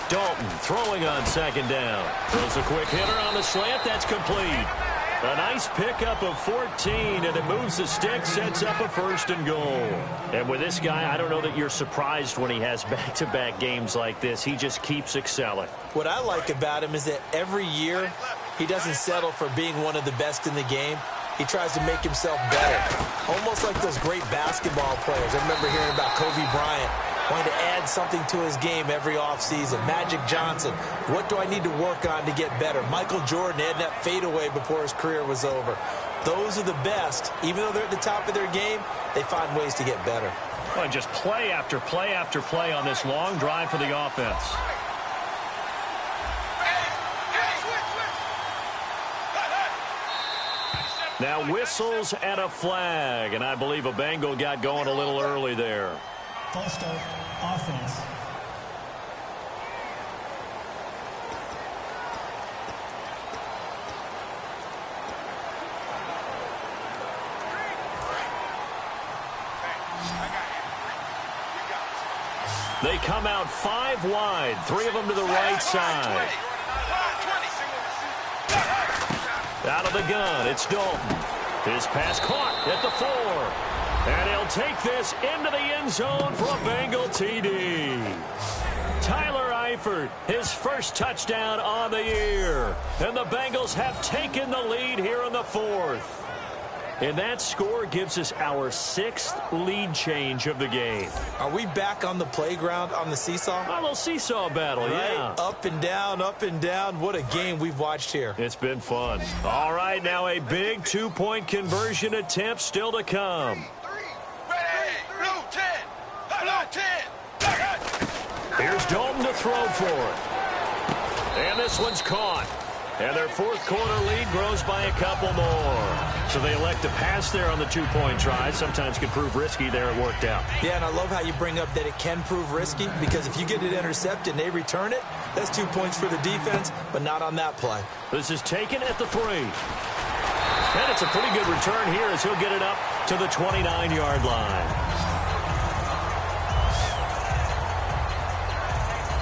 Dalton throwing on 2nd down. Throws a quick hitter on the slant. That's complete. A nice pickup of 14, and it moves the stick, sets up a 1st and goal. And with this guy, I don't know that you're surprised when he has back-to-back games like this. He just keeps excelling. What I like about him is that every year he doesn't settle for being one of the best in the game. He tries to make himself better, almost like those great basketball players. I remember hearing about Kobe Bryant wanting to add something to his game every offseason. Magic Johnson, what do I need to work on to get better? Michael Jordan had that fadeaway before his career was over. Those are the best. Even though they're at the top of their game, they find ways to get better. Well, just play after play after play on this long drive for the offense. Now whistles and a flag, and I believe a Bengal got going a little early there. False start. Offense. They come out 5 wide, 3 of them to the right side. Out of the gun, it's Dalton. His pass caught at the 4. And he'll take this into the end zone for a Bengal TD. Tyler Eifert, his first touchdown on the year. And the Bengals have taken the lead here in the 4th. And that score gives us our 6th lead change of the game. Are we back on the playground on the seesaw? A little seesaw battle, right? Yeah. Up and down, up and down. What a game we've watched here. It's been fun. All right, now a big 2-point conversion attempt still to come. Here's Dalton to throw for it. And this one's caught. And their 4th quarter lead grows by a couple more. So they elect to pass there on the 2-point try. Sometimes could prove risky. There it worked out. Yeah, and I love how you bring up that it can prove risky, because if you get it intercepted and they return it, that's 2 points for the defense, but not on that play. This is taken at the 3. And it's a pretty good return here as he'll get it up to the 29-yard line.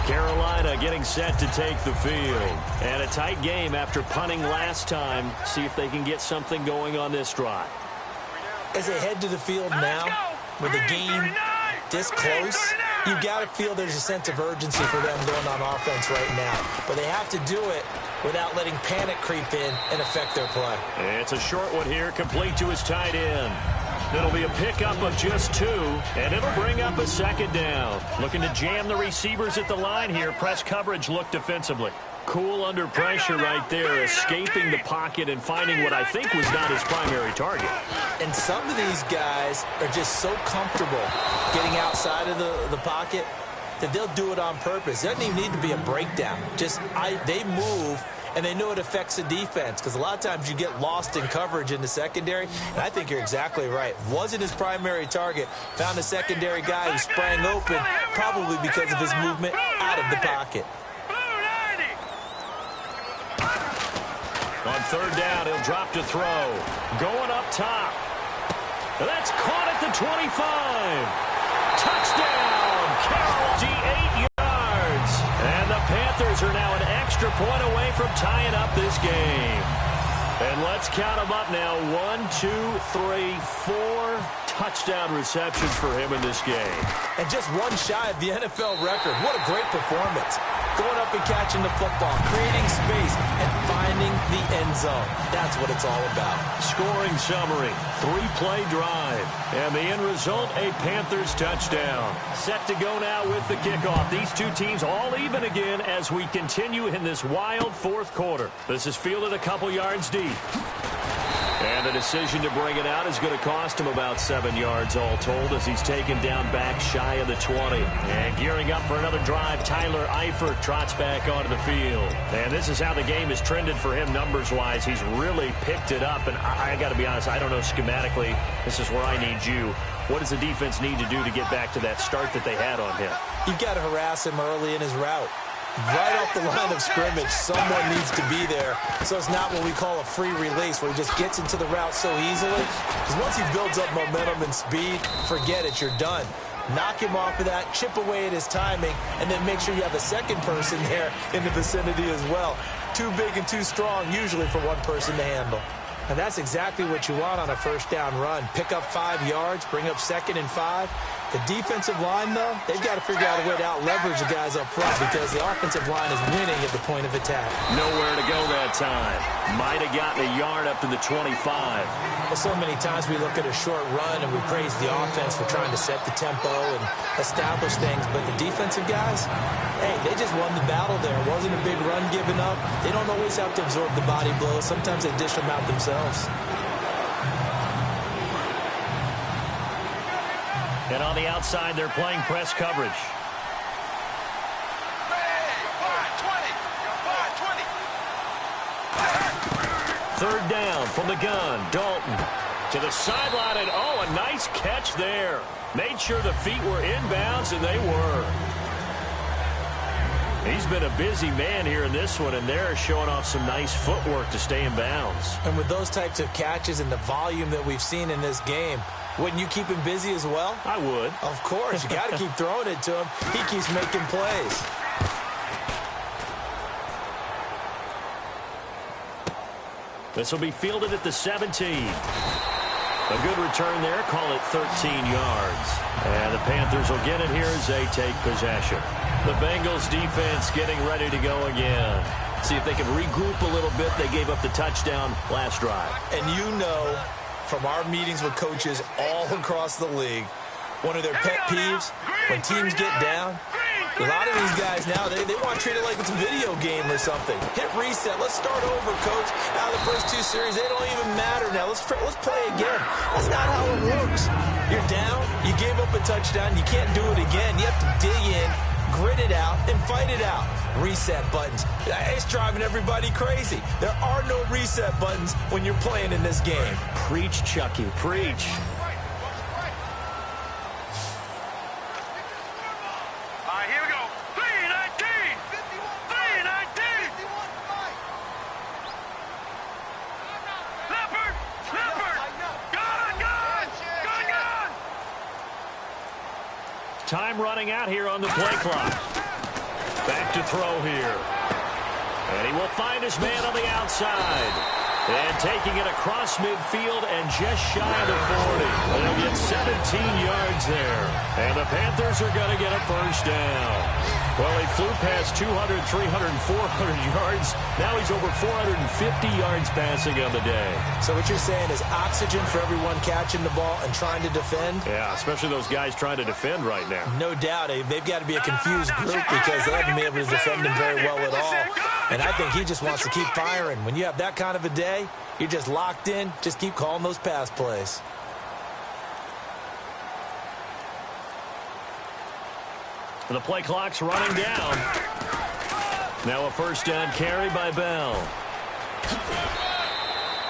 Carolina getting set to take the field. And a tight game after punting last time. See if they can get something going on this drive. As they head to the field now, with the game this close, you've got to feel there's a sense of urgency for them going on offense right now. But they have to do it without letting panic creep in and affect their play. It's a short one here, complete to his tight end. It'll be a pickup of just 2, and it'll bring up a 2nd down. Looking to jam the receivers at the line here. Press coverage look defensively. Cool under pressure right there, escaping the pocket and finding what I think was not his primary target. And some of these guys are just so comfortable getting outside of the pocket that they'll do it on purpose. It doesn't even need to be a breakdown. They move, and they know it affects the defense, because a lot of times you get lost in coverage in the secondary, and I think you're exactly right. Wasn't his primary target. Found a secondary guy who sprang open, probably because of his movement out of the pocket. On 3rd down, he'll drop to throw. Going up top. That's caught at the 25. Touchdown, Carroll, 8 yards. And the Panthers are now an extra point away from tying up this game. And let's count them up now. 1, 2, 3, 4 touchdown receptions for him in this game. And just one shy of the NFL record. What a great performance. Going up and catching the football, creating space, and finding the end zone. That's what it's all about. Scoring summary, 3-play drive. And the end result, a Panthers touchdown. Set to go now with the kickoff. These two teams all even again as we continue in this wild 4th quarter. This is fielded a couple yards deep. And the decision to bring it out is going to cost him about 7 yards all told as he's taken down back shy of the 20. And gearing up for another drive, Tyler Eifert trots back onto the field. And this is how the game has trended for him numbers-wise. He's really picked it up. And I got to be honest, I don't know schematically. This is where I need you. What does the defense need to do to get back to that start that they had on him? You've got to harass him early in his route. Right off the line of scrimmage, someone needs to be there. So it's not what we call a free release, where he just gets into the route so easily. Because once he builds up momentum and speed, forget it, you're done. Knock him off of that, chip away at his timing, and then make sure you have a second person there in the vicinity as well. Too big and too strong, usually, for one person to handle. And that's exactly what you want on a 1st down run. Pick up 5 yards, bring up 2nd and 5. The defensive line, though, they've got to figure out a way to out-leverage the guys up front, because the offensive line is winning at the point of attack. Nowhere to go that time. Might have gotten a yard up to the 25. Well, so many times we look at a short run and we praise the offense for trying to set the tempo and establish things, but the defensive guys, hey, they just won the battle there. It wasn't a big run given up. They don't always have to absorb the body blows. Sometimes they dish them out themselves. And on the outside, they're playing press coverage. 3rd down from the gun. Dalton to the sideline, and oh, a nice catch there. Made sure the feet were inbounds, and they were. He's been a busy man here in this one, and they're showing off some nice footwork to stay in bounds. And with those types of catches and the volume that we've seen in this game, Wouldn't you keep him busy as well? I would. Of course. You got to keep throwing it to him. He keeps making plays. This will be fielded at the 17. A good return there. Call it 13 yards. And the Panthers will get it here as they take possession. The Bengals defense getting ready to go again. See if they can regroup a little bit. They gave up the touchdown last drive. And you know from our meetings with coaches all across the league, one of their pet peeves, when teams get down, a lot of these guys now, they want to treat it like it's a video game or something. Hit reset. Let's start over, coach. Now the first two series, they don't even matter now. Let's play again. That's not how it works. You're down. You gave up a touchdown. You can't do it again. You have to dig in, grit it out, and fight it out. Reset buttons. It's driving everybody crazy. There are no reset buttons when you're playing in this game. Preach, Chucky. Preach. Time running out here on the play clock. Back to throw here. And he will find his man on the outside. And taking it across midfield and just shy of the 40. They'll get 17 yards there. And the Panthers are going to get a first down. Well, he flew past 200, 300, 400 yards. Now he's over 450 yards passing on the day. So what you're saying is oxygen for everyone catching the ball and trying to defend? Yeah, especially those guys trying to defend right now. No doubt. They've got to be a confused group because they haven't been able to defend him very well at all. And I think he just wants to keep firing. When you have that kind of a day, you're just locked in. Just keep calling those pass plays. The play clock's running down. Now a first down carry by Bell.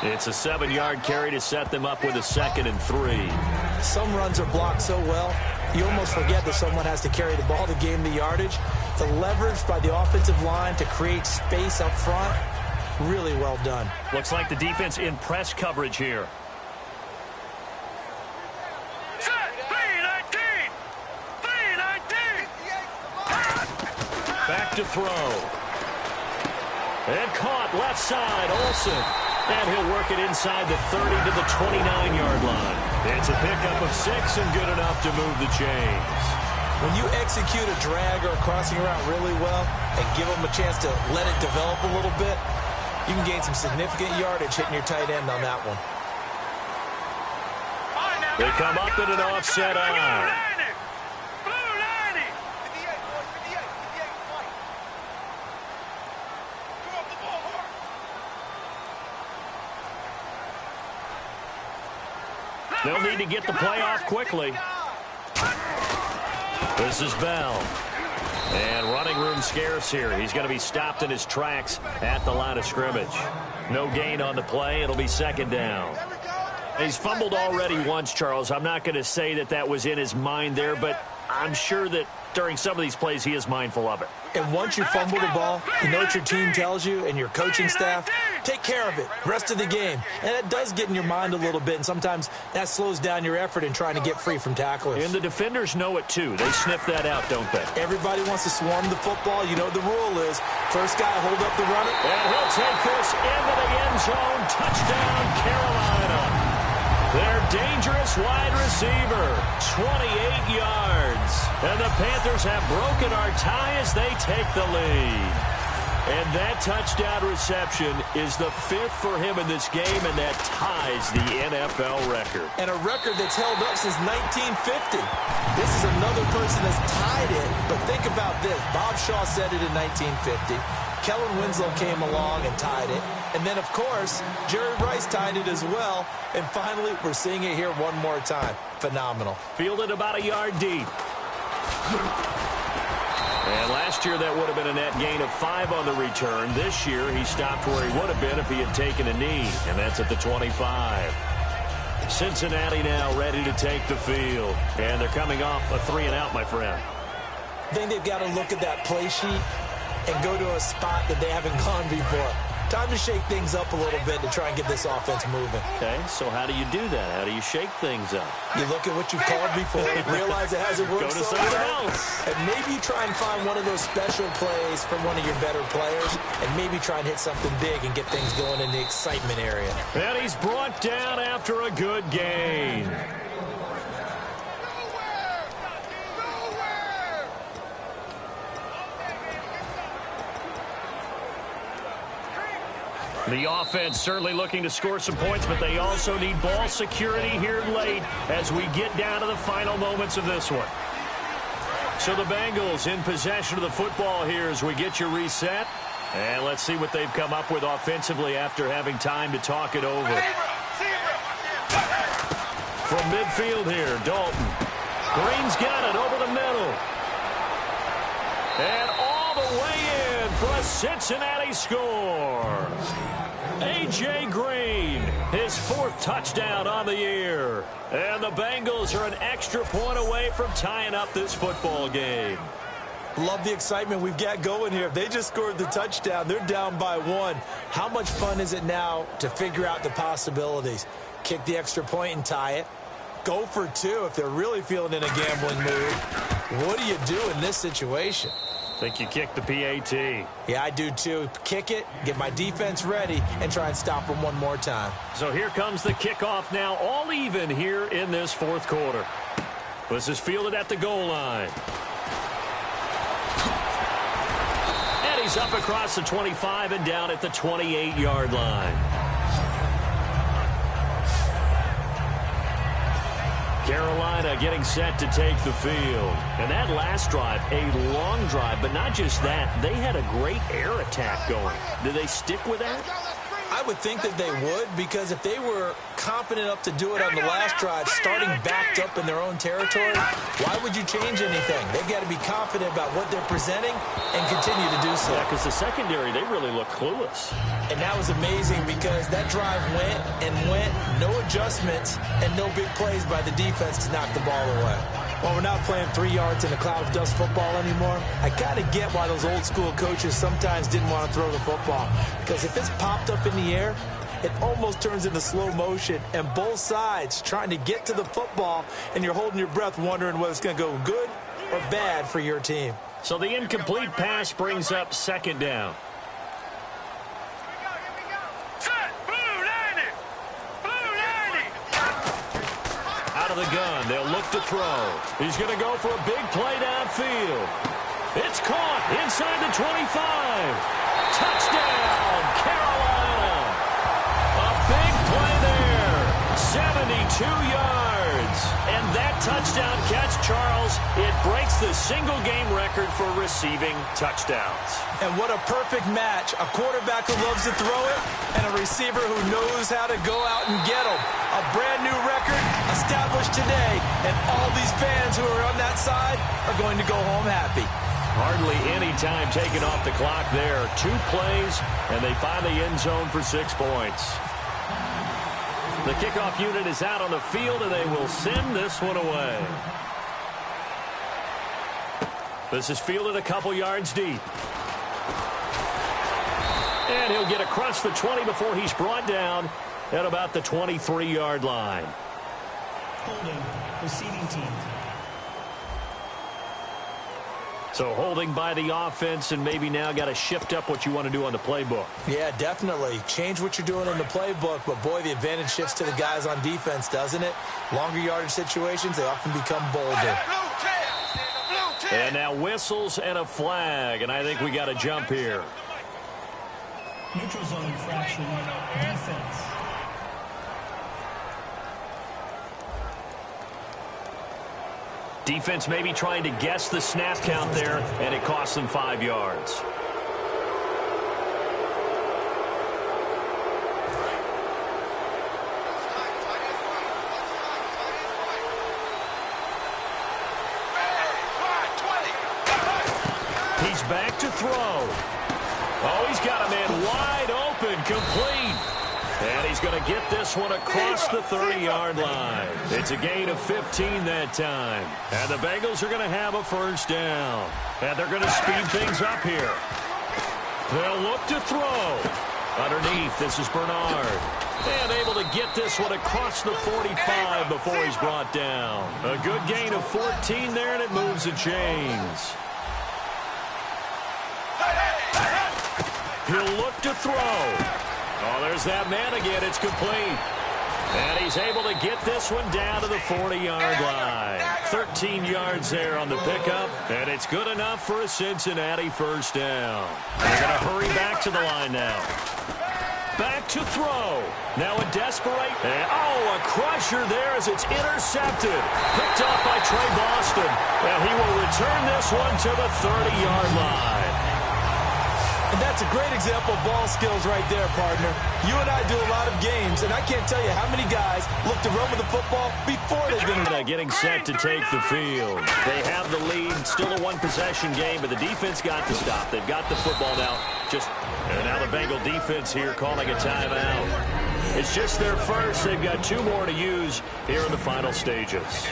It's a 7-yard carry to set them up with a 2nd and 3. Some runs are blocked so well, you almost forget that someone has to carry the ball to gain the yardage. The leverage by the offensive line to create space up front, really well done. Looks like the defense in press coverage here. Back to throw. And caught left side, Olsen. And he'll work it inside the 30 to the 29-yard line. It's a pickup of 6 and good enough to move the chains. When you execute a drag or a crossing route really well and give them a chance to let it develop a little bit, you can gain some significant yardage hitting your tight end on that one. They come up in an offset eye. They'll need to get the play off quickly. This is Bell. And running room scarce here. He's going to be stopped in his tracks at the line of scrimmage. No gain on the play. It'll be 2nd down. He's fumbled already once, Charles. I'm not going to say that that was in his mind there, but I'm sure that during some of these plays he is mindful of it. And once you fumble the ball, you know what your team tells you and your coaching staff? Take care of it. Rest of the game. And that does get in your mind a little bit, and sometimes that slows down your effort in trying to get free from tacklers. And the defenders know it, too. They sniff that out, don't they? Everybody wants to swarm the football. You know what the rule is. First guy hold up the runner. And he'll take this into the end zone. Touchdown, Carolina. Their dangerous wide receiver, 28 yards. And the Panthers have broken our tie as they take the lead. And that touchdown reception is the 5th for him in this game, and that ties the NFL record. And a record that's held up since 1950. This is another person that's tied it. But think about this. Bob Shaw said it in 1950. Kellen Winslow came along and tied it. And then, of course, Jerry Rice tied it as well. And finally, we're seeing it here one more time. Phenomenal. Fielded about a yard deep. And last year, that would have been a net gain of 5 on the return. This year, he stopped where he would have been if he had taken a knee, and that's at the 25. Cincinnati now ready to take the field. And they're coming off a 3-and-out, my friend. I think they've got to look at that play sheet and go to a spot that they haven't gone before. Time to shake things up a little bit to try and get this offense moving. Okay, so how do you do that? How do you shake things up? You look at what you've called before, realize it hasn't worked Go to so someone well, else. and maybe you try and find one of those special plays from one of your better players, and maybe try and hit something big and get things going in the excitement area. And he's brought down after a good gain. The offense certainly looking to score some points, but they also need ball security here late as we get down to the final moments of this one. So the Bengals in possession of the football here as we get you reset. And let's see what they've come up with offensively after having time to talk it over. From midfield here, Dalton. Green's got it over the middle. And all the way in for a Cincinnati score. A.J. Green, his 4th touchdown on the year. And the Bengals are an extra point away from tying up this football game. Love the excitement we've got going here. If they just scored the touchdown, they're down by 1. How much fun is it now to figure out the possibilities? Kick the extra point and tie it. Go for 2 if they're really feeling in a gambling mood. What do you do in this situation? I think you kick the PAT. Yeah, I do too. Kick it, get my defense ready, and try and stop them one more time. So here comes the kickoff now, all even here in this 4th quarter. This is fielded at the goal line. And he's up across the 25 and down at the 28-yard line. Carolina getting set to take the field. And that last drive, a long drive, but not just that. They had a great air attack going. Did they stick with that? I would think that they would, because if they were competent enough to do it on the last drive, starting backed up in their own territory, why would you change anything? They've got to be confident about what they're presenting and continue to do so. Yeah, because the secondary, they really look clueless. And that was amazing because that drive went and went, no adjustments, and no big plays by the defense to knock the ball away. Well, we're not playing 3 yards in a cloud of dust football anymore. I kind of get why those old school coaches sometimes didn't want to throw the football. Because if it's popped up in the air, it almost turns into slow motion. And both sides trying to get to the football, and you're holding your breath wondering whether it's going to go good or bad for your team. So the incomplete pass brings up 2nd down. Out of the gun, they'll look to throw. He's going to go for a big play downfield. It's caught inside the 25. Touchdown, Carolina. A big play there. 72 yards. And that touchdown catch, Charles, it breaks the single-game record for receiving touchdowns. And what a perfect match. A quarterback who loves to throw it and a receiver who knows how to go out and get them. A brand new record established today, and all these fans who are on that side are going to go home happy. Hardly any time taken off the clock there. 2 plays, and they find the end zone for 6 points. The kickoff unit is out on the field, and they will send this one away. This is fielded a couple yards deep. And he'll get across the 20 before he's brought down at about the 23-yard line. Holding, receiving team. So holding by the offense, and maybe now got to shift up what you want to do on the playbook. Yeah, definitely. Change what you're doing in the playbook, but boy, the advantage shifts to the guys on defense, doesn't it? Longer yardage situations, they often become bolder. And now whistles and a flag, and I think we got a jump here. Neutral zone infraction, defense. Defense maybe trying to guess the snap count there, and it costs them 5 yards. He's back to throw. Oh, he's got a man wide open, complete. And he's going to get this one across the 30-yard line. It's a gain of 15 that time. And the Bengals are going to have a first down. And they're going to speed things up here. They'll look to throw. Underneath, this is Bernard. And able to get this one across the 45 before he's brought down. A good gain of 14 there, and it moves the chains. He'll look to throw. Oh, there's that man again. It's complete. And he's able to get this one down to the 40-yard line. 13 yards there on the pickup, and it's good enough for a Cincinnati first down. They're going to hurry back to the line now. Back to throw. Now a desperate. A crusher there as it's intercepted. Picked off by Trey Boston. And he will return this one to the 30-yard line. And that's a great example of ball skills right there, partner. You and I do a lot of games, and I can't tell you how many guys look to run with the football before they've been getting set to take the field. They have the lead. Still a one-possession game, but the defense got to stop. They've got the football now. And now the Bengal defense here calling a timeout. It's just their first. They've got 2 more to use here in the final stages.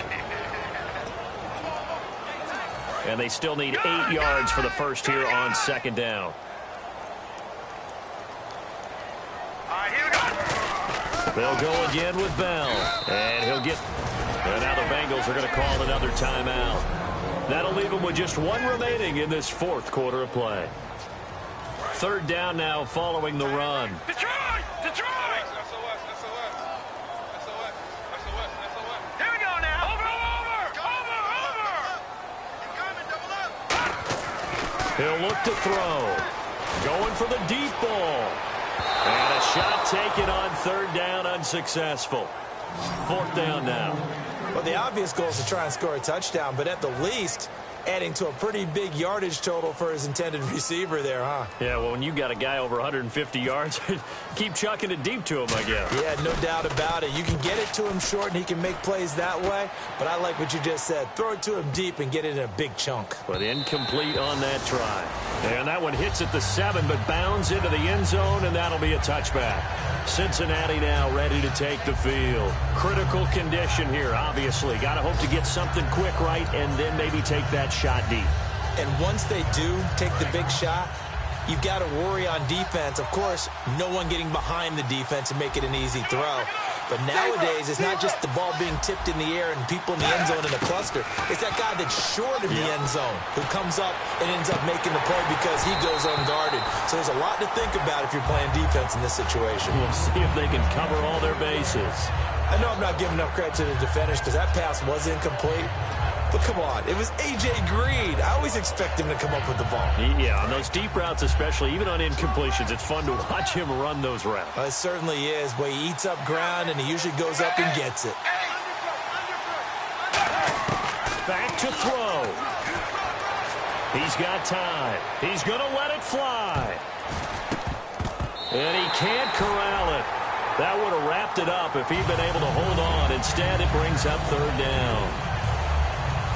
And they still need 8 yards for the first here on second down. They'll go again with Bell. And he'll get... And now the Bengals are going to call another timeout. That'll leave them with just 1 remaining in this fourth quarter of play. Third down now following the run. Detroit! Detroit! Here we go now. Over! He'll look to throw. Going for the deep ball. And a shot taken on third down, unsuccessful. Fourth down now. Well, the obvious goal is to try and score a touchdown, but at the least, adding to a pretty big yardage total for his intended receiver there, huh? Yeah, well, when you got a guy over 150 yards, keep chucking it deep to him, I guess. Yeah, no doubt about it. You can get it to him short, and he can make plays that way, but I like what you just said. Throw it to him deep and get it in a big chunk. But incomplete on that try. And that one hits at the 7, but bounds into the end zone, and that'll be a touchback. Cincinnati now ready to take the field. Critical condition here, obviously. Got to hope to get something quick right and then maybe take that shot deep. And once they do take the big shot, you've got to worry on defense. Of course, no one getting behind the defense and make it an easy throw. But nowadays, it's not just the ball being tipped in the air and people in the end zone in a cluster. It's that guy that's short of the end zone who comes up and ends up making the play because he goes unguarded. So there's a lot to think about if you're playing defense in this situation. We'll see if they can cover all their bases. I know I'm not giving enough credit to the defenders because that pass was incomplete. But come on, it was A.J. Green. I always expect him to come up with the ball. Yeah, on those deep routes especially, even on incompletions, it's fun to watch him run those routes. It certainly is, but he eats up ground and he usually goes up and gets it. Back to throw. He's got time. He's going to let it fly. And he can't corral it. That would have wrapped it up if he'd been able to hold on. Instead, it brings up third down.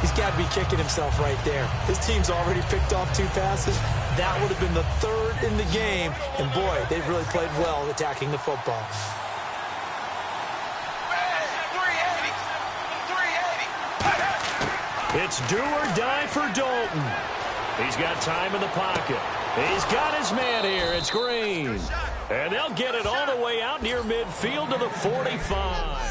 He's got to be kicking himself right there. His team's already picked off 2 passes. That would have been the 3rd in the game. And, boy, they've really played well attacking the football. It's do or die for Dalton. He's got time in the pocket. He's got his man here. It's Green. And they'll get it all the way out near midfield to the 45.